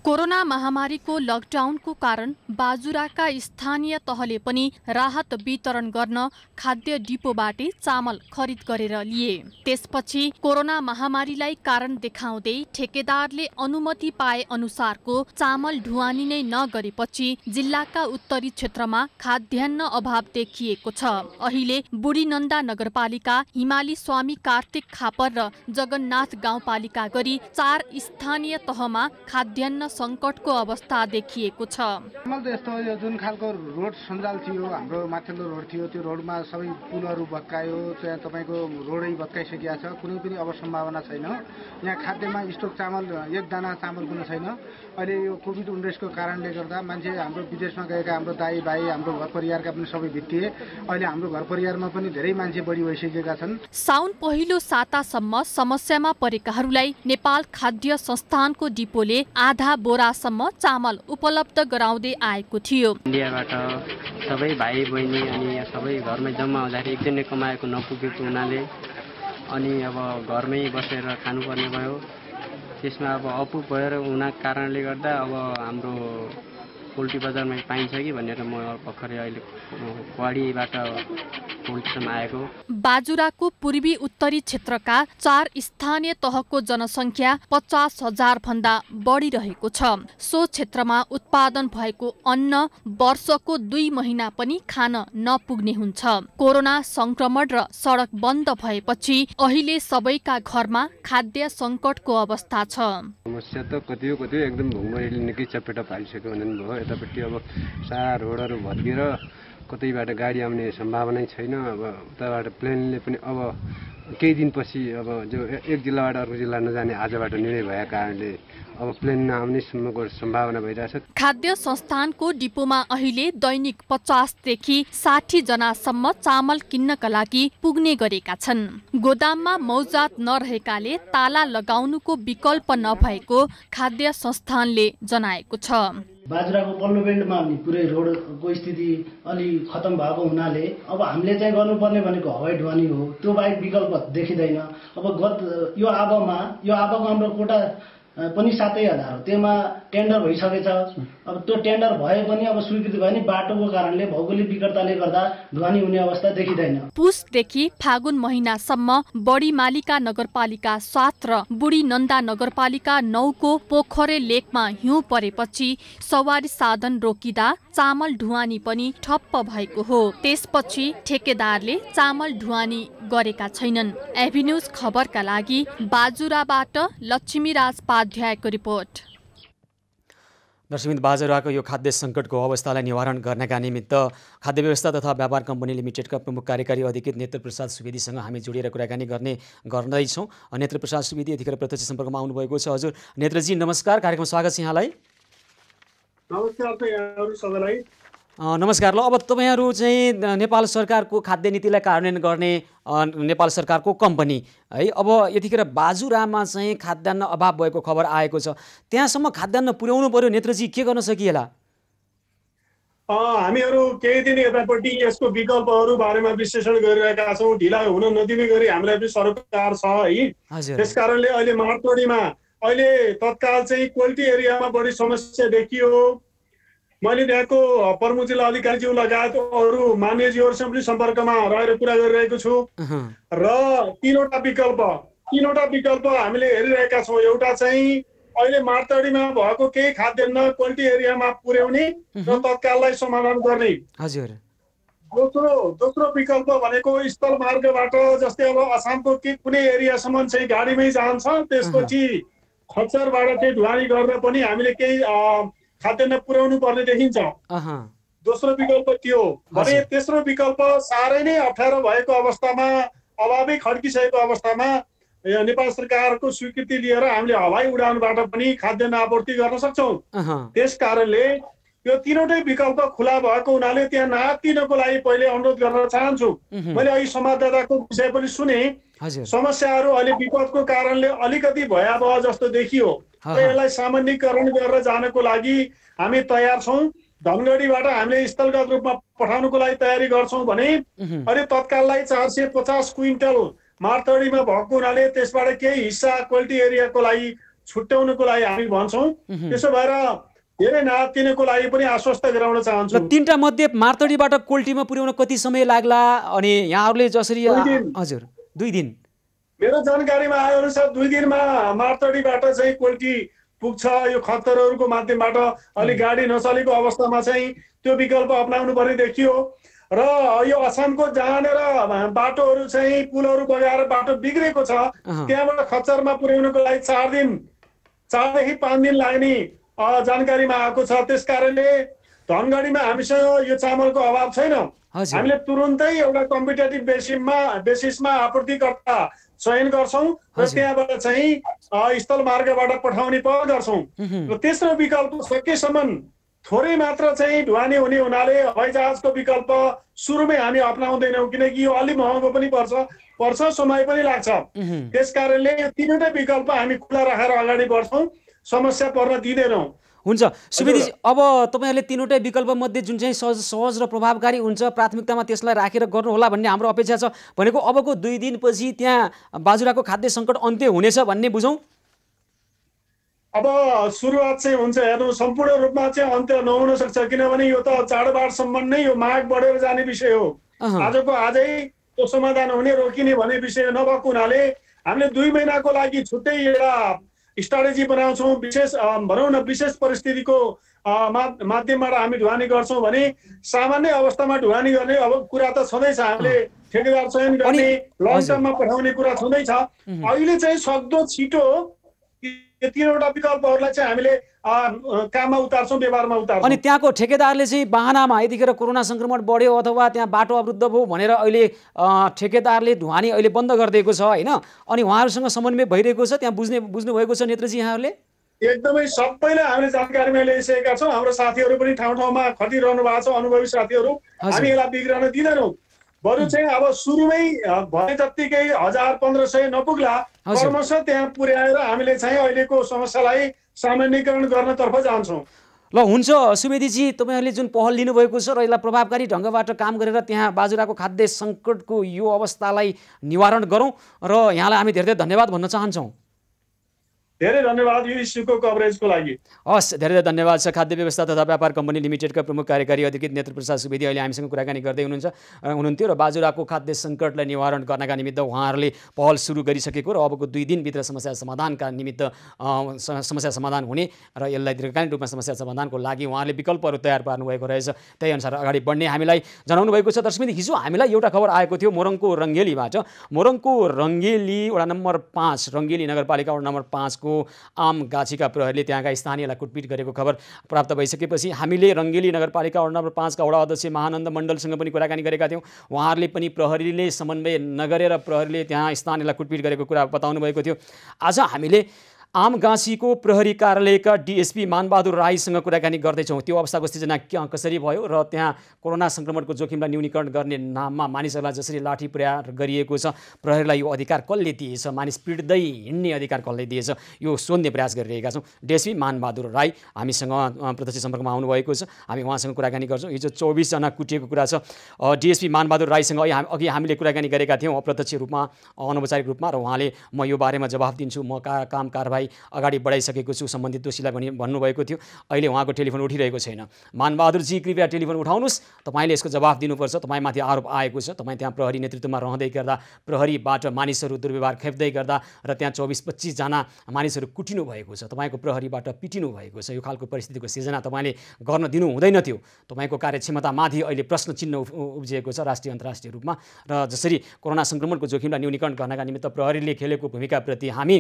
कोरोना महामारीको लकडाउनको कारण बाजुराका स्थानीय तहले पनि राहत वितरण गर्न खाद्य डिपोबाटै चामल खरिद गरेर लिए। त्यसपछि कोरोना महामारीलाई कारण देखाउँदै ठेकेदारले अनुमति पाए अनुसारको चामल ढुवानी नै नगरेपछि जिल्लाका उत्तरी क्षेत्रमा खाद्यान्न अभाव देखिएको छ। अहिले बुढीनन्दा नगरपालिका, हिमाली स्वामी कार्तिक खापर र जगन्नाथ गाउँपालिका गरी 4 स्थानीय तहमा खाद्यान्न सङ्कटको अवस्था देखिएको छ। यस्तो यो जुन खालको रोड सञ्जाल थियो, हाम्रो माथिल्लो रोड थियो, त्यो रोडमा सबै पुलहरू भत्कायो, त्यहाँ तपाईँको रोडै भत्काइसकेको छ। कुनै पनि अब सम्भावना छैन। यहाँ खाद्यमा स्टक चामल, एक दाना चामल पनि छैन। अहिले यो कोभिड-19 को कारणले गर्दा मान्छे हाम्रो विदेशमा गएका हाम्रो दाइ भाइ, हाम्रो घर परिवारका पनि सबै भित्तिए। अहिले हाम्रो घर परिवारमा पनि धेरै मान्छे बढी भइसकेका छन्। साउन पहिलो सातासम्म समस्यामा परेकाहरूलाई नेपाल खाद्य संस्थानको डिपोले आधा बोरासम्म चामल उपलब्ध गराउँदै आएको थियो। इन्डियाबाट सबै भाइ बहिनी अनि सबै घरमै जम्मा हुँदाखेरि एकजनले कमाएको नपुगेको हुनाले अनि अब घरमै बसेर खानुपर्ने भयो। त्यसमा अब अपुग भएर हुनाको कारणले गर्दा अब हाम्रो पोल्ट्री बजारमा पाइन्छ कि भनेर म भर्खरै अहिले क्वाडीबाट पोल्टसम्म आएको। बाजुराको पूर्वी उत्तरी क्षेत्रका 4 स्थानीय तहको जनसङ्ख्या 50,000 भन्दा बढी रहेको छ। सो क्षेत्रमा उत्पादन भएको अन्न वर्षको 2 महिना पनि खान नपुग्ने हुन्छ। कोरोना संक्रमण र सडक बन्द भएपछि अहिले सबैका घरमा खाद्य सङ्कटको अवस्था छ। समस्या त कति एकदम भुङमरीले निकै चपेटा पारिसक्यो भन्ने भयो। यतापट्टि अब सारा रोडहरू भत्किएर कतैबाट गाडी आउने सम्भावनै छैन। अब उताबाट प्लेनले पनि अब केही दिनपछि अब जो एक जिल्लाबाट अर्को जिल्ला नजाने आजबाट निर्णय भएको कारणले अब प्लेन नआउनेसम्मको सम्भावना भइरहेछ। खाद्य संस्थानको डिपोमा अहिले दैनिक 50 देखि 60 जनासम्म चामल किन्नका लागि पुग्ने गरेका छन्। गोदाममा मौजात नरहेकाले ताला लगाउनुको विकल्प नभएको खाद्य संस्थानले जनाएको छ। बाजुराको पल्लो बेल्टमा पनि पुरै रोडको स्थिति अलि खतम भएको हुनाले अब हामीले चाहिँ गर्नुपर्ने भनेको हवाई ढुवानी हो। त्यो बाहेक विकल्प देखिँदैन। अब यो आबको हाम्रो कोटा पनि 7,000 हो। त्यसमा टेन्डर भइसकेछ। अब त्यो टेन्डर भए पनि अब स्वीकृति भयो नि बाटोको कारणले भौगोलिक विकटताले गर्दा ढुवानी हुने अवस्था देखिँदैन। पुसदेखि फागुन महिनासम्म बढी मालिका नगरपालिका 7 र बुढी नन्दा नगरपालिका 9 को पोखरे लेकमा हिउँ परेपछि सवारी साधन रोकिँदा चामल ढुवानी पनि ठप्प भएको हो। त्यसपछि ठेकेदारले चामल ढुवानी गरेका छैनन्। एभिन्यूज खबरका लागि बाजुराबाट लक्ष्मीराज पाध्यायको रिपोर्ट। दर्शक बाजुराको यो खाद्य सङ्कटको अवस्थालाई निवारण गर्नका निमित्त खाद्य व्यवस्था तथा व्यापार कम्पनी लिमिटेडका प्रमुख कार्यकारी अधिकृत नेत्र प्रसाद सुवेदीसँग हामी जोडिएर कुराकानी गर्दैछौँ। नेत्र प्रसाद सुवेदी यतिखेर प्रत्यक्ष सम्पर्कमा आउनुभएको छ। हजुर नेत्रजी नमस्कार, कार्यक्रममा स्वागत छ यहाँलाई। नमस्कार। ल अब तपाईँहरू चाहिँ नेपाल सरकारको खाद्य नीतिलाई कार्यान्वयन गर्ने नेपाल सरकारको कम्पनी है, अब यतिखेर बाजुरामा चाहिँ खाद्यान्न अभाव भएको खबर आएको छ। त्यहाँसम्म खाद्यान्न पुर्याउनु पर्यो, नेत्रजी के गर्न सकिएला? हामीहरू केही दिन यतापट्टि यसको विकल्पहरू बारेमा विश्लेषण गरिरहेका छौँ। ढिला हुन नदिने गरी हामीलाई पनि सरकार छ है। त्यस कारणले अहिले मारतोडीमा अहिले तत्काल चाहिँ क्वालिटी एरियामा बढी समस्या देखियो। मैले त्यहाँको प्रमुख जिल्ला अधिकारीज्यू लगायत अरू मान्यज्यूहरूसँग पनि सम्पर्कमा रहेर कुरा गरिरहेको छु र तीनवटा विकल्प हामीले हेरिरहेका छौँ। एउटा चाहिँ अहिले मारतडीमा भएको केही खाद्यान्न क्वालिटी एरियामा पुर्याउने र तत्काललाई समाधान गर्ने। हजुर। दोस्रो विकल्प भनेको स्थल मार्गबाट, जस्तै अब आसामको कुनै एरियासम्म चाहिँ गाडीमै जान्छ, त्यसपछि खच्चरबाट चाहिँ ढुवानी गरेर पनि हामीले केही खाद्यान्न पुर्याउनु पर्ने देखिन्छ। दोस्रो विकल्प त्यो भने। तेस्रो विकल्प साह्रै नै अप्ठ्यारो भएको अवस्थामा, अभावै खड्किसकेको अवस्थामा नेपाल सरकारको स्वीकृति लिएर हामीले हवाई उडानबाट पनि खाद्यान्न आपूर्ति गर्न सक्छौँ। त्यस कारणले यो तीनवटै विकल्प खुला भएको हुनाले त्यहाँ नआत्तिनको लागि पहिले अनुरोध गर्न चाहन्छु। मैले अहिले संवाददाताको विषय पनि सुने। समस्याहरू अहिले विपदको कारणले अलिकति भयावह जस्तो देखियो। यसलाई सामान्यीकरण गरेर जानको लागि हामी तयार छौँ। धनगढीबाट हामीले स्थलगत रूपमा पठाउनुको लागि तयारी गर्छौँ भने अहिले तत्काललाई 450 क्विन्टल मारतडीमा भएको हुनाले त्यसबाट केही हिस्सा क्वालिटी एरियाको लागि छुट्याउनुको लागि हामी भन्छौँ। त्यसो भएर धेरै नआत्तिनको लागि पनि आश्वस्त गराउन चाहन्छु। तीनटा मध्ये मारतडीबाट क्वालिटीमा पुर्याउन कति समय लाग्ला? अनि यहाँहरूले जसरी हजुर 2 दिन मेरो जानकारीमा आयो अनुसार 2 दिनमा मारतडीबाट चाहिँ क्वालिटी पुग्छ। यो खच्चरहरूको माध्यमबाट अलि गाडी नचलेको अवस्थामा चाहिँ त्यो विकल्प अपनाउनु पर्ने देखियो। र यो असमको जहाँनिर बाटोहरू चाहिँ पुलहरू बगाएर बाटो बिग्रेको छ, त्यहाँबाट खच्चरमा पुर्याउनुको लागि 4 देखि 5 दिन लाग्ने जानकारीमा आएको छ। त्यस कारणले धनगढीमा हामीसँग यो चामलको अभाव छैन। हामीले तुरुन्तै एउटा कम्पिटेटिभ बेसिसमा आपूर्तिकर्ता चयन गर्छौँ र त्यहाँबाट चाहिँ स्थल मार्गबाट पठाउने पहल गर्छौँ। र तेस्रो विकल्प सकेसम्म थोरै मात्र चाहिँ ढुवानी हुने हुनाले हवाईजहाजको विकल्प सुरुमै हामी अपनाउँदैनौँ, किनकि यो अलि महँगो पनि पर्छ, समय पनि लाग्छ। त्यस कारणले यो तीनवटै विकल्प हामी खुला राखेर अगाडि बढ्छौँ, समस्या पर्न दिँदैनौँ। हुन्छ सुवेदीजी, अब तपाईँहरूले तीनवटै विकल्प मध्ये जुन चाहिँ सहज र प्रभावकारी हुन्छ प्राथमिकतामा त्यसलाई राखेर गर्नुहोला भन्ने हाम्रो अपेक्षा छ। भनेको अबको 2 दिनपछि त्यहाँ बाजुराको खाद्य सङ्कट अन्त्य हुनेछ भन्ने बुझौँ। अब सुरुवात चाहिँ हुन्छ, हेर्नु सम्पूर्ण रूपमा चाहिँ अन्त्य नहुन सक्छ, किनभने यो त चाडबाडसम्म नै यो माग बढेर जाने विषय हो। आजको आजै त्यो समाधान हुने रोकिने भन्ने विषय नभएको हुनाले हामीले 2 महिनाको लागि छुट्टै एउटा स्ट्राटेजी बनाउँछौँ। विशेष भनौँ न विशेष परिस्थितिको माध्यमबाट हामी ढुवानी गर्छौँ भने सामान्य अवस्थामा ढुवानी गर्ने अब कुरा त छँदैछ। हामीले ठेकेदार चयन गर्ने लङ टर्ममा पठाउने कुरा छँदैछ। अहिले चाहिँ सक्दो छिटो यो 3वटा विकल्पहरूलाई चाहिँ हामीले काममा उतार्छौँ, व्यवहारमा उतार्छौँ। अनि त्यहाँको ठेकेदारले चाहिँ बाहनामा यतिखेर कोरोना संक्रमण बढ्यो अथवा त्यहाँ बाटो अवरुद्ध भयो भनेर अहिले ठेकेदारले ढुवानी अहिले बन्द गरिदिएको छ होइन? अनि उहाँहरूसँग समन्वय भइरहेको छ, त्यहाँ बुझ्नुभएको छ नेत्रजी यहाँहरूले? एकदमै सबैलाई हामीले जानकारीमा ल्याइसकेका छौँ। हाम्रो साथीहरू पनि ठाउँ ठाउँमा खटिरहनु भएको छ, अनुभवी साथीहरू। हामी यसलाई बिग्रन दिँदैनौँ। बरु चाहिँ अब सुरुमै भने जत्तिकै 1000-1500 नपुग्ला, क्रमशः त्यहाँ पुर्याएर हामीले चाहिँ अहिलेको समस्यालाई सामान्यीकरण गर्नतर्फ जान्छौँ। ल हुन्छ सुवेदीजी, तपाईँहरूले जुन पहल लिनुभएको छ र यसलाई प्रभावकारी ढङ्गबाट काम गरेर त्यहाँ बाजुराको खाद्य सङ्कटको यो अवस्थालाई निवारण गरौँ र यहाँलाई हामी धेरै धेरै धन्यवाद भन्न चाहन्छौँ। धेरै धन्यवाद यो इस्युको कभरेजको लागि। हस्, धेरै धेरै धन्यवाद छ। खाद्य व्यवस्था तथा व्यापार कम्पनी लिमिटेडका प्रमुख कार्यकारी अधिकृत नेत्रप्रसाद सुवेदी अहिले हामीसँग कुराकानी गर्दै हुनुहुन्थ्यो र बाजुराको खाद्य सङ्कटलाई निवारण गर्नका निमित्त उहाँहरूले पहल सुरु गरिसकेको र अबको 2 दिनभित्र समस्या समाधानका निमित्त समस्या समाधान हुने र यसलाई दीर्घकालीन रूपमा समस्या समाधानको लागि उहाँहरूले विकल्पहरू तयार पार्नुभएको रहेछ। त्यही अनुसार अगाडि बढ्ने हामीलाई जनाउनु भएको छ। दर्शकबिन, हिजो हामीलाई एउटा खबर आएको थियो मोरङको रङ्गेलीबाट। मोरङको रङ्गेली वडा नम्बर 5, रङ्गेली नगरपालिका वडा नम्बर 5 को आम गाछीका प्रहरीले त्यहाँका स्थानीयलाई कुटपिट गरेको खबर प्राप्त भइसकेपछि हामीले रङ्गेली नगरपालिका वडा नम्बर 5 का वडा अध्यक्ष महानन्द मण्डलसँग पनि कुराकानी गरेका थियौँ। उहाँहरूले पनि प्रहरीले समन्वय नगरेर प्रहरीले त्यहाँ स्थानीयलाई कुटपिट गरेको कुरा बताउनु भएको थियो। आज हामीले आम गाँसीको प्रहरी कार्यालयका डिएसपी मानबहादुर राईसँग कुराकानी गर्दैछौँ। त्यो अवस्थाको सृजना कसरी भयो र त्यहाँ कोरोना सङ्क्रमणको जोखिमलाई न्यूनीकरण गर्ने नाममा मानिसहरूलाई जसरी लाठी प्रहार गरिएको छ, प्रहरीलाई यो अधिकार कसले दिएछ, मानिस पिट्दै हिँड्ने अधिकार कसले दिएछ, यो सोध्ने प्रयास गरिरहेका छौँ। डिएसपी मानबहादुर राई हामीसँग प्रत्यक्ष सम्पर्कमा आउनुभएको छ। हामी उहाँसँग कुराकानी गर्छौँ। हिजो 24 जना कुटिएको कुरा छ। डिएसपी मानबहादुर राईसँग अघि हामीले कुराकानी गरेका थियौँ अप्रत्यक्ष रूपमा, अनौपचारिक रूपमा, र उहाँले म यो बारेमा जवाफ दिन्छु, म काम कारबाही अगाडि बढाइसकेको छु सम्बन्धित दोषीलाई भन्नुभएको थियो। अहिले उहाँको टेलिफोन उठिरहेको छैन। मानबहादुरजी, कृपया टेलिफोन उठाउनुहोस्, तपाईँले यसको जवाफ दिनुपर्छ। तपाईँमाथि आरोप आएको छ, तपाईँ त्यहाँ प्रहरी नेतृत्वमा रहँदै गर्दा प्रहरीबाट मानिसहरू दुर्व्यवहार खेप्दै गर्दा र त्यहाँ 24-25 जना मानिसहरू कुटिनु भएको छ, तपाईँको प्रहरीबाट पिटिनु भएको छ। यो खालको परिस्थितिको सिर्जना तपाईँले गर्न दिनु हुँदैन थियो। तपाईँको कार्यक्षमतामाथि अहिले प्रश्न चिन्ह उब्जिएको छ राष्ट्रिय अन्तर्राष्ट्रिय रूपमा। र जसरी कोरोना सङ्क्रमणको जोखिमलाई न्यूनीकरण गर्नका निमित्त प्रहरीले खेलेको भूमिकाप्रति हामी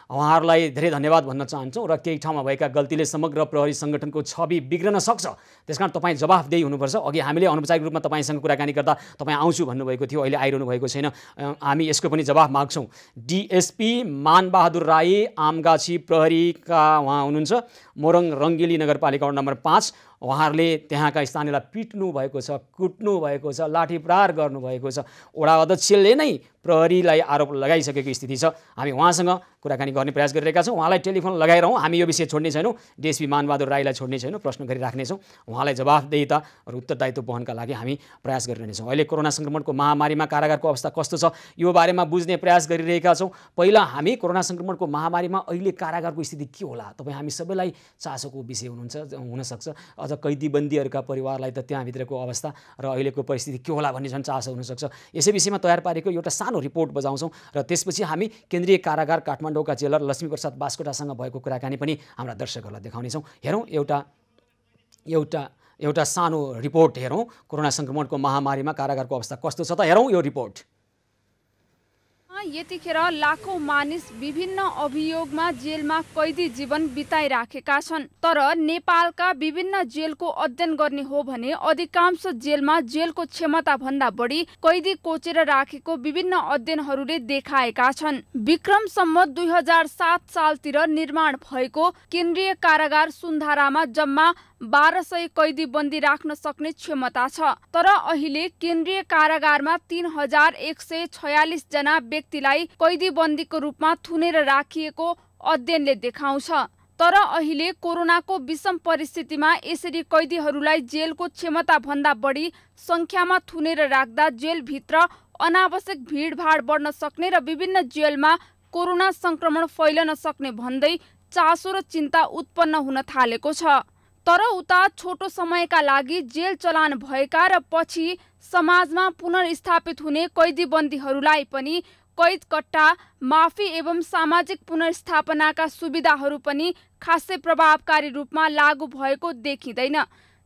उहाँहरूलाई धेरै धन्यवाद भन्न चाहन्छौँ। र केही ठाउँमा भएका गल्तीले समग्र प्रहरी सङ्गठनको छवि बिग्रन सक्छ, त्यसकारण तपाईँ जवाफदेही हुनुपर्छ। अघि हामीले अनौपचारिक रूपमा तपाईँसँग कुराकानी गर्दा तपाईँ आउँछु भन्नुभएको थियो, अहिले आइरहनु भएको छैन। हामी यसको पनि जवाफ माग्छौँ। डिएसपी मानबहादुर राई आमगाछी प्रहरीका उहाँ हुनुहुन्छ, मोरङ रङ्गेली नगरपालिका वडा नम्बर 5। उहाँहरूले त्यहाँका स्थानीयलाई पिट्नु भएको छ, कुट्नु भएको छ, लाठी प्रहार गर्नुभएको छ। वडा अध्यक्षले नै प्रहरीलाई आरोप लगाइसकेको स्थिति छ। हामी उहाँसँग कुराकानी गर्ने प्रयास गरिरहेका छौँ। उहाँलाई टेलिफोन लगाइरहौँ, हामी यो विषय छोड्ने छैनौँ। डिएसपी मानबहादुर राईलाई छोड्ने छैनौँ, प्रश्न गरिराख्नेछौँ। उहाँलाई जवाफदेहिता र उत्तरदायित्व वहनका लागि हामी प्रयास गरिरहनेछौँ। अहिले कोरोना सङ्क्रमणको महामारीमा कारागारको अवस्था कस्तो छ यो बारेमा बुझ्ने प्रयास गरिरहेका छौँ। पहिला हामी कोरोना सङ्क्रमणको महामारीमा अहिले कारागारको स्थिति के होला, तपाईँ हामी सबैलाई चासोको विषय हुनसक्छ। अझ कैदीबन्दीहरूका परिवारलाई त त्यहाँभित्रको अवस्था र अहिलेको परिस्थिति के होला भन्ने झन् चासो हुनसक्छ। यसै विषयमा तयार पारेको एउटा सानो रिपोर्ट बजाउँछौँ र त्यसपछि हामी केन्द्रीय कारागार काठमाडौँका जेलर लक्ष्मीप्रसाद बास्कोटासँग भएको कुराकानी पनि हाम्रा दर्शकहरूलाई देखाउनेछौँ। हेरौँ एउटा सानो रिपोर्ट हेरौँ। कोरोना सङ्क्रमणको महामारीमा कारागारको अवस्था कस्तो छ त हेरौँ यो रिपोर्ट। यतिखेर लाखौं मानिस विभिन्न अभियोगमा जेलमा कैदी जीवन बिताइराखेका छन्। तर नेपालका विभिन्न जेलको अध्ययन गर्ने हो भने अधिकांश जेलमा जेलको क्षमता भन्दा बढी कैदी कोचेर राखेको विभिन्न अध्ययनहरूले देखाएका छन्। विक्रम सम्वत 2007 सालतिर निर्माण भएको केन्द्रीय कारागार सुन्धारामा जम्मा 1200 कैदी बन्दी राख्न सक्ने क्षमता छ। तर अहिले केन्द्रीय कारागारमा 3146 जना व्यक्तिलाई कैदी बन्दीको रूपमा थुनेर राखिएको अध्ययनले देखाउँछ। तर अहिले कोरोनाको विषम परिस्थितिमा यसरी कैदीहरूलाई जेलको क्षमता भन्दा बढी संख्यामा थुनेर राख्दा जेलभित्र अनावश्यक भिडभाड बढ्न सक्ने र विभिन्न जेलमा कोरोना संक्रमण फैलन सक्ने भन्दै चासो र चिन्ता उत्पन्न हुन थालेको छ। तर उता छोटो समयका लागि जेल चलान भएका र पछि समाजमा पुनर्स्थापित हुने कैदीबन्दीहरूलाई पनि कैद कट्टा, माफी एवं सामाजिक पुनर्स्थापनाका सुविधाहरू पनि खासै प्रभावकारी रूपमा लागू भएको देखिँदैन।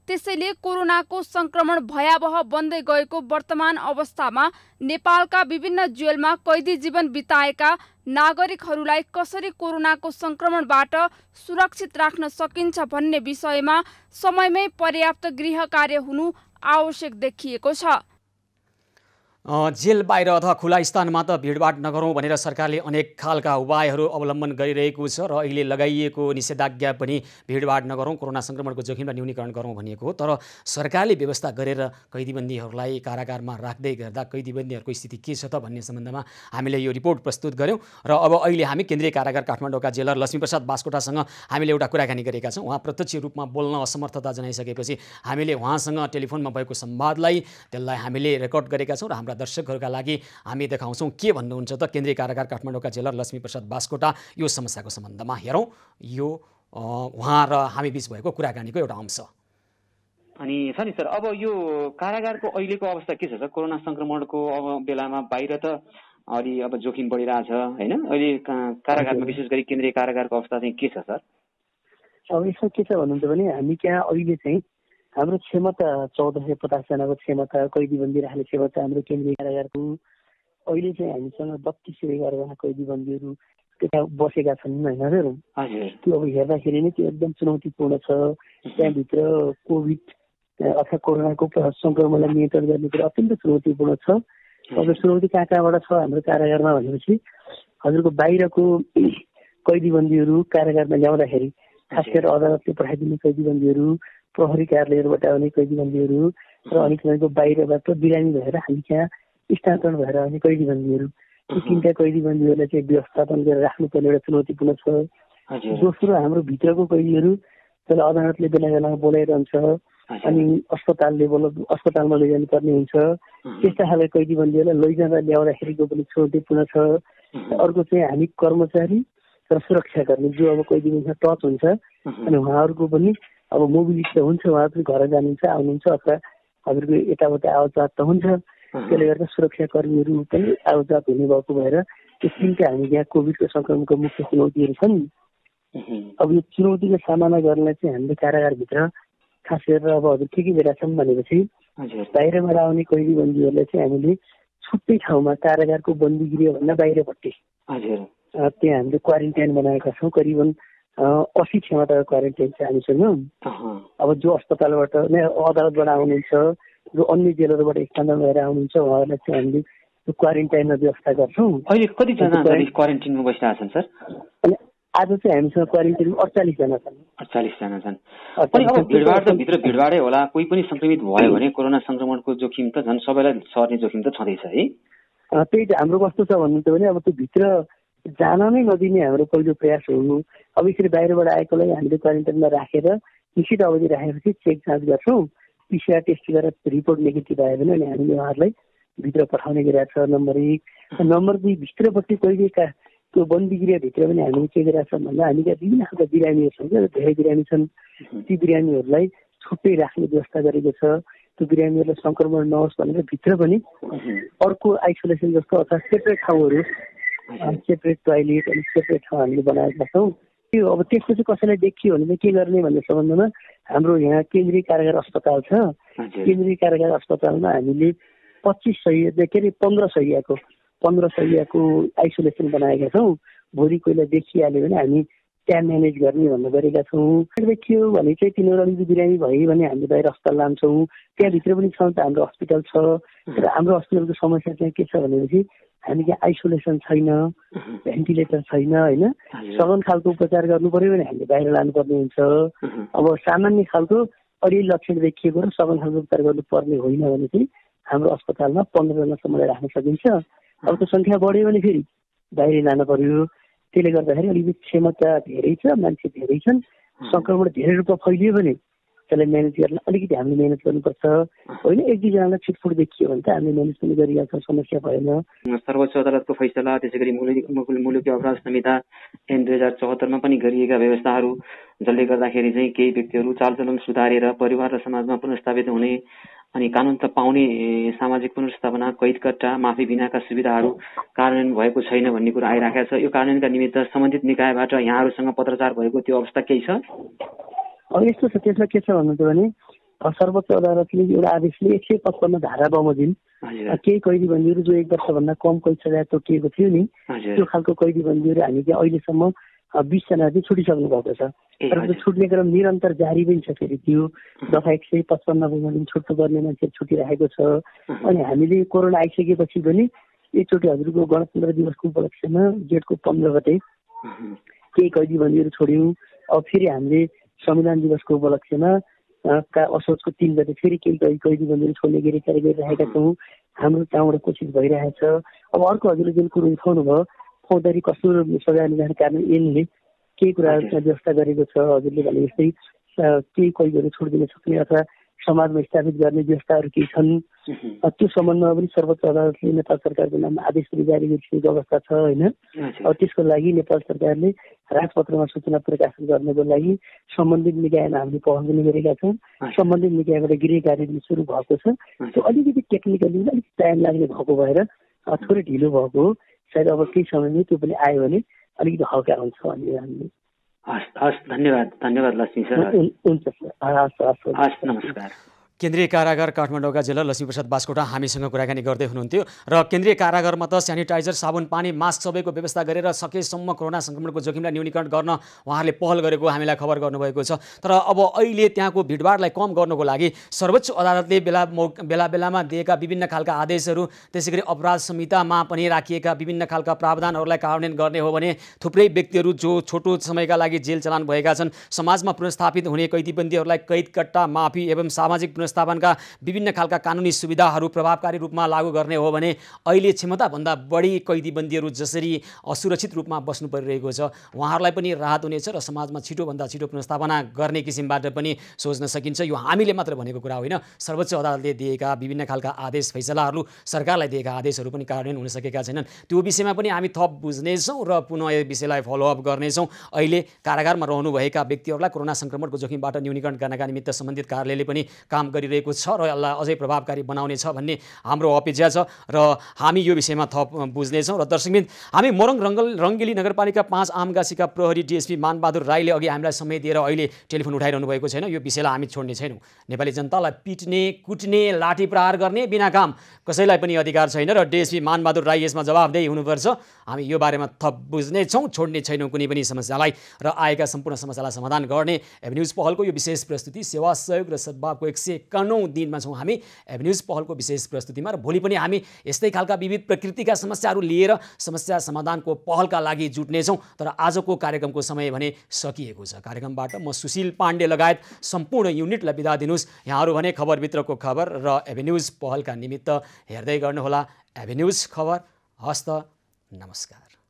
त्यसैले कोरोनाको संक्रमण भयावह बन्दै गएको वर्तमान अवस्थामा नेपालका विभिन्न जेलमा कैदी जीवन बिताएका नागरिकहरूलाई कसरी कोरोनाको संक्रमणबाट सुरक्षित राख्न सकिन्छ भन्ने विषयमा समयमै पर्याप्त गृह कार्य हुनु आवश्यक देखिएको छ। जेल बाहिर अथवा खुला स्थानमा त भिडभाड नगरौँ भनेर सरकारले अनेक खालका उपायहरू अवलम्बन गरिरहेको छ र अहिले लगाइएको निषेधाज्ञा पनि भिडभाड नगरौँ, कोरोना संक्रमणको जोखिमलाई न्यूनीकरण गरौँ भनिएको हो। तर सरकारले व्यवस्था गरेर कैदीबन्दीहरूलाई कारागारमा राख्दै गर्दा कैदीबन्दीहरूको स्थिति के छ त भन्ने सम्बन्धमा हामीले यो रिपोर्ट प्रस्तुत गऱ्यौँ र अब अहिले हामी केन्द्रीय कारागार काठमाडौँका जेलर लक्ष्मीप्रसाद बास्कोटासँग हामीले एउटा कुराकानी गरेका छौँ। उहाँ प्रत्यक्ष रूपमा बोल्न असमर्थता जनाइसकेपछि हामीले उहाँसँग टेलिफोनमा भएको संवादलाई हामीले रेकर्ड गरेका छौँ र हाम्रो दर्शकहरूका लागि हामी देखाउँछौँ के भन्नुहुन्छ त केन्द्रीय कारागार काठमाडौँका जेलर लक्ष्मीप्रसाद बास्कोटा यो समस्याको सम्बन्धमा। हेरौँ यो उहाँ र हामी बीच भएको कुराकानीको एउटा अंश। अनि छ नि सर, अब यो कारागारको अहिलेको अवस्था के छ सर? कोरोना संक्रमणको अब बेलामा बाहिर त अलि अब जोखिम बढिरहेछ हैन? अहिले कारागारमा विशेष गरी केन्द्रीय कारागारको अवस्था चाहिँ के छ सर? अब यसमा के छ भन्नुहुन्छ भने हामी त्यहाँ अहिले चाहिँ हाम्रो क्षमता 1450 जनाको क्षमता कैदीबन्दी राख्ने क्षमता हाम्रो केन्द्रीय कारागारको अहिले चाहिँ हामीसँग 3211 जना कैदीबन्दीहरू त्यहाँ बसेका छन् होइन सर। त्यो अब हेर्दाखेरि नै त्यो एकदम चुनौतीपूर्ण छ। त्यहाँभित्र कोभिड अथवा कोरोनाको संक्रमणलाई नियन्त्रण गर्ने कुरा अत्यन्त चुनौतीपूर्ण छ। अब चुनौती कहाँबाट छ हाम्रो कारागारमा भनेपछि हजुरको बाहिरको कैदीबन्दीहरू कारागारमा ल्याउँदाखेरि खास गरेर अदालतले पठाइदिने कैदीबन्दीहरू, प्रहरी कार्यालयबाट आउने कैदीबन्दीहरू र अनेक समयको बाहिरबाट बिरामी भएर हामी त्यहाँ स्थानान्तरण भएर आउने कैदीबन्दीहरू, ती तिनवटा कैदीबन्दीहरूलाई चाहिँ व्यवस्थापन गरेर राख्नुपर्ने एउटा चुनौतीपूर्ण छ। दोस्रो हाम्रो भित्रको कैदीहरू त्यसलाई अदालतले बेला बेलामा बोलाइरहन्छ अनि अस्पतालमा लैजानु पर्ने हुन्छ। त्यस्ता खालको कैदीबन्दीहरूलाई लैजाँदा ल्याउँदाखेरिको पनि चुनौतीपूर्ण छ। अर्को चाहिँ हामी कर्मचारी र सुरक्षा गर्ने जो अब कैदीबन्दीसँग टच हुन्छ अनि उहाँहरूको पनि अब मोबिलिटी त हुन्छ, उहाँ पनि घर जानुहुन्छ आउनुहुन्छ अथवा हजुरको यताबाट आवतजात त हुन्छ। त्यसले गर्दा सुरक्षाकर्मीहरू पनि आवतजात हुने भएको भएर त्यो तिनवटा हामी यहाँ कोभिडको संक्रमणको मुख्य चुनौतीहरू छन्। अब यो चुनौतीको सामना गर्नलाई चाहिँ हामीले कारागारभित्र खास गरेर अब हजुर के गरिरहेका छौँ भनेपछि बाहिरबाट आउने कैदीबन्दीहरूलाई चाहिँ हामीले छुट्टै ठाउँमा कारागारको बन्दीगृहभन्दा बाहिरपट्टि त्यहाँ हामीले क्वारेन्टाइन बनाएका छौँ। करिबन 80 क्षमताको क्वारेन्टाइन छ हामीसँग। अब जो अस्पतालबाट अदालतबाट आउनुहुन्छ, जो अन्य जेलरबाट स्थानान्तरण भएर आउनुहुन्छ उहाँहरूलाई चाहिँ हामीले त्यो क्वारेन्टाइनमा व्यवस्था गर्छौँ। अहिले कतिजना क्वारेन्टाइनमा बसिरहेका छन् सर? अनि आज चाहिँ हामीसँग क्वारेन्टाइनमा 48 जना छन्। 48 जना छन्। अनि अब भिडभाड त भित्र भिडभाडै होला, कोही पनि संक्रमित भयो भने कोरोना संक्रमणको जोखिम त झन् सबैलाई सर्ने जोखिम त छँदैछ है। त्यही त हाम्रो कस्तो छ भन्नुहुन्छ भने अब त्यो भित्र जान नै नदिने हाम्रो पहिलो प्रयास हो। अब यसरी बाहिरबाट आएकोलाई हामीले क्वारेन्टाइनमा राखेर निश्चित अवधि राखेपछि चेक जाँच गर्छौँ। पिसिआर टेस्ट गरेर रिपोर्ट नेगेटिभ आयो भने अनि हामीले उहाँहरूलाई भित्र पठाउने गरिरहेको छ। नम्बर 1। नम्बर 2 भित्रपट्टि कहिले त्यो बन्दीगृहभित्र पनि हामीले के गरिरहेको छौँ भन्दा हामी त्यहाँ विभिन्न खालका बिरामीहरू छन्, धेरै बिरामी छन्। ती बिरामीहरूलाई छुट्टै राख्ने व्यवस्था गरेको छ। त्यो बिरामीहरूलाई सङ्क्रमण नहोस् भनेर भित्र पनि अर्को आइसोलेसन जस्तो अथवा सेपरेट ठाउँहरू, सेपरेट टोयलेट अनि सेपरेट ठाउँ हामीले बनाएका छौँ। त्यो अब त्यसको चाहिँ कसैलाई देखियो भने चाहिँ के गर्ने भन्ने सम्बन्धमा हाम्रो यहाँ केन्द्रीय कारागार अस्पताल छ। केन्द्रीय कारागार अस्पतालमा हामीले 15 शैय्याको आइसोलेसन बनाएका छौँ। भोलि कोहीलाई देखिहाल्यो भने हामी त्यहाँ म्यानेज गर्ने भन्ने गरेका छौँ। देखियो भने चाहिँ तिनीहरू अलिकति बिरामी भयो भने हामी बाहिर अस्पताल लान्छौँ। त्यहाँभित्र पनि छ त हाम्रो हस्पिटल छ। र हाम्रो हस्पिटलको समस्या चाहिँ के छ भनेपछि हामी त्यहाँ आइसोलेसन छैन, भेन्टिलेटर छैन होइन। सघन खालको उपचार गर्नु पर्यो भने हामीले बाहिर लानुपर्ने हुन्छ। अब सामान्य खालको अलिअलि लक्षण देखिएको र सघन खालको उपचार गर्नुपर्ने होइन भने चाहिँ हाम्रो अस्पतालमा 15 जनासम्मलाई राख्न सकिन्छ। अब त्यो सङ्ख्या बढ्यो भने फेरि बाहिर लानु पर्यो। त्यसले गर्दाखेरि अलिकति क्षमता धेरै छ, मान्छे धेरै छन्, सङ्क्रमण धेरै रूपमा फैलियो भने त्यसलाई म्यानेज गर्न अलिकति हामीले मेहनत गर्नुपर्छ होइन। एक दुईजनालाई छुटफुट देखियो भने त हामीले म्यानेज पनि गरिरहेको समस्या भएन। सर्वोच्च अदालतको फैसला त्यसै गरी मुलुकी अपराध संहिता ऐन 2074 पनि गरिएका व्यवस्थाहरू जसले गर्दाखेरि चाहिँ केही व्यक्तिहरू चालचलन सुधारेर परिवार र समाजमा पुनर्स्थापित हुने अनि कानुन त पाउने सामाजिक पुनर्स्थापना कैदकट्टा माफी बिनाका सुविधाहरू कार्यान्वयन भएको छैन भन्ने कुरा आइराखेको छ। यो कार्यान्वयनका निमित्त सम्बन्धित निकायबाट यहाँहरूसँग पत्रचार भएको त्यो अवस्था केही छ? अब यस्तो छ, त्यसमा के छ भन्नुहुन्छ भने सर्वोच्च अदालतले एउटा आदेशले 155 धारा बमोजिम केही कैदीबन्दीहरू जो 1 वर्षभन्दा कम कैद सजाय तोकिएको थियो नि त्यो खालको कैदीबन्दीहरू हामी चाहिँ अहिलेसम्म 20 जना चाहिँ छुटिसक्नु भएको छ। तर त्यो छुट्ने क्रम निरन्तर जारी पनि छ। फेरि त्यो दफा 155 बमोजिम छुट्नुपर्ने मान्छे छुटिरहेको छ। अनि हामीले कोरोना आइसकेपछि पनि एकचोटि हजुरको गणतन्त्र दिवसको उपलक्ष्यमा जेठको 15 गते केही कैदीबन्दीहरू छोड्यौँ। अब फेरि हामीले संविधान दिवसको उपलक्ष्यमा असोजको 3 गते फेरि केही कैदीबन्दीहरू छोड्ने गरी कार्य गरिरहेका छौँ। हाम्रो त्यहाँबाट कोसिस भइरहेछ। अब अर्को हजुरले जुन कुरो उठाउनु भयो फौजदारी कसुर सजाय निर्धारण कानुन ऐनले केही कुराहरू त्यहाँ व्यवस्था गरेको छ। हजुरले भने जस्तै केही कैदीहरू छोडिदिन सक्ने अथवा समाजमा स्थापित गर्ने व्यवस्थाहरू केही छन्। त्यो सम्बन्धमा पनि सर्वोच्च अदालतले नेपाल सरकारको नाममा आदेश पनि जारी गरिसकेको अवस्था छ होइन। अब त्यसको लागि नेपाल सरकारले राजपत्रमा सूचना प्रकाशन गर्नको लागि सम्बन्धित निकायमा हामीले पहल पनि गरेका छौँ। सम्बन्धित निकायबाट गृह कार्य पनि सुरु भएको छ। त्यो अलिकति टेक्निकली अलिकति टाइम लाग्ने भएको भएर थोरै ढिलो भएको हो। सायद अब केही समयमै त्यो पनि आयो भने अलिकति हल्का हुन्छ भन्ने हामीले। हस्, धन्यवाद लक्ष्मी सर। हुन्छ सर, हस्, नमस्कार। केन्द्रीय कारागार काठमाडौँका जिल्ला लक्ष्मीप्रसाद बास्कोटा हामीसँग कुराकानी गर्दै हुनुहुन्थ्यो। र केन्द्रीय कारागारमा त सेनिटाइजर, साबुन पानी, मास्क सबैको व्यवस्था गरेर सकेसम्म कोरोना सङ्क्रमणको जोखिमलाई न्यूनीकरण गर्न उहाँहरूले पहल गरेको हामीलाई खबर गर्नुभएको छ। तर अब अहिले त्यहाँको भिडभाडलाई कम गर्नको लागि सर्वोच्च अदालतले बेलामा दिएका विभिन्न खालका आदेशहरू त्यसै गरी अपराध संहितामा पनि राखिएका विभिन्न खालका प्रावधानहरूलाई कार्यान्वयन गर्ने हो भने थुप्रै व्यक्तिहरू जो छोटो समयका लागि जेल चलान भएका छन्, समाजमा पुनर्स्थापित हुने कैदीबन्दीहरूलाई कैदकट्टा माफी एवं सामाजिक पुनर्स्थापनका विभिन्न खालका कानुनी सुविधाहरू प्रभावकारी रूपमा लागू गर्ने हो भने अहिले क्षमताभन्दा बढी कैदीबन्दीहरू जसरी असुरक्षित रूपमा बस्नु परिरहेको छ उहाँहरूलाई पनि राहत हुनेछ र समाजमा छिटोभन्दा छिटो पुनर्स्थापना गर्ने किसिमबाट पनि सोच्न सकिन्छ। यो हामीले मात्र भनेको कुरा होइन। सर्वोच्च अदालतले दिएका विभिन्न खालका आदेश फैसलाहरू, सरकारलाई दिएका आदेशहरू पनि कार्यान्वयन हुन सकेका छैनन्। त्यो विषयमा पनि हामी थप बुझ्नेछौँ र पुनः यो विषयलाई फलोअप गर्नेछौँ। अहिले कारागारमा रहनुभएका व्यक्तिहरूलाई कोरोना सङ्क्रमणको जोखिमबाट न्यूनीकरण गर्नका निमित्त सम्बन्धित कार्यालयले पनि काम गरिरहेको छ र यसलाई अझै प्रभावकारी बनाउने छ भन्ने हाम्रो अपेक्षा छ र हामी यो विषयमा थप बुझ्नेछौँ। र दर्शकबिन हामी मोरङ रङ्गेली नगरपालिका 5 आमगासीका प्रहरी डिएसपी मानबहादुर राईले अघि हामीलाई समय दिएर अहिले टेलिफोन उठाइरहनु भएको छैन। यो विषयलाई हामी छोड्ने छैनौँ। नेपाली जनतालाई पिट्ने, कुट्ने, लाठी प्रहार गर्ने बिना काम कसैलाई पनि अधिकार छैन र डिएसपी मानबहादुर राई यसमा जवाफदेही हुनुपर्छ। हामी यो बारेमा थप बुझ्नेछौँ, छोड्ने छैनौँ कुनै पनि समस्यालाई र आएका सम्पूर्ण समस्यालाई समाधान गर्ने एभेन्युज पहलको यो विशेष प्रस्तुति सेवा सहयोग र सद्भावको 151औं दिनमा छौँ हामी एभेन्युज पहलको विशेष प्रस्तुतिमा। र भोलि पनि हामी यस्तै खालका विविध प्रकृतिका समस्याहरू लिएर समस्या समाधानको पहलका लागि जुट्नेछौँ। तर आजको कार्यक्रमको समय भने सकिएको छ। कार्यक्रमबाट म सुशील पाण्डे लगायत सम्पूर्ण युनिटलाई बिदा दिनुहोस्। यहाँहरू भने खबरभित्रको खबर र एभेन्युज पहलका निमित्त हेर्दै गर्नुहोला एभेन्युज खबर। हस्त, नमस्कार।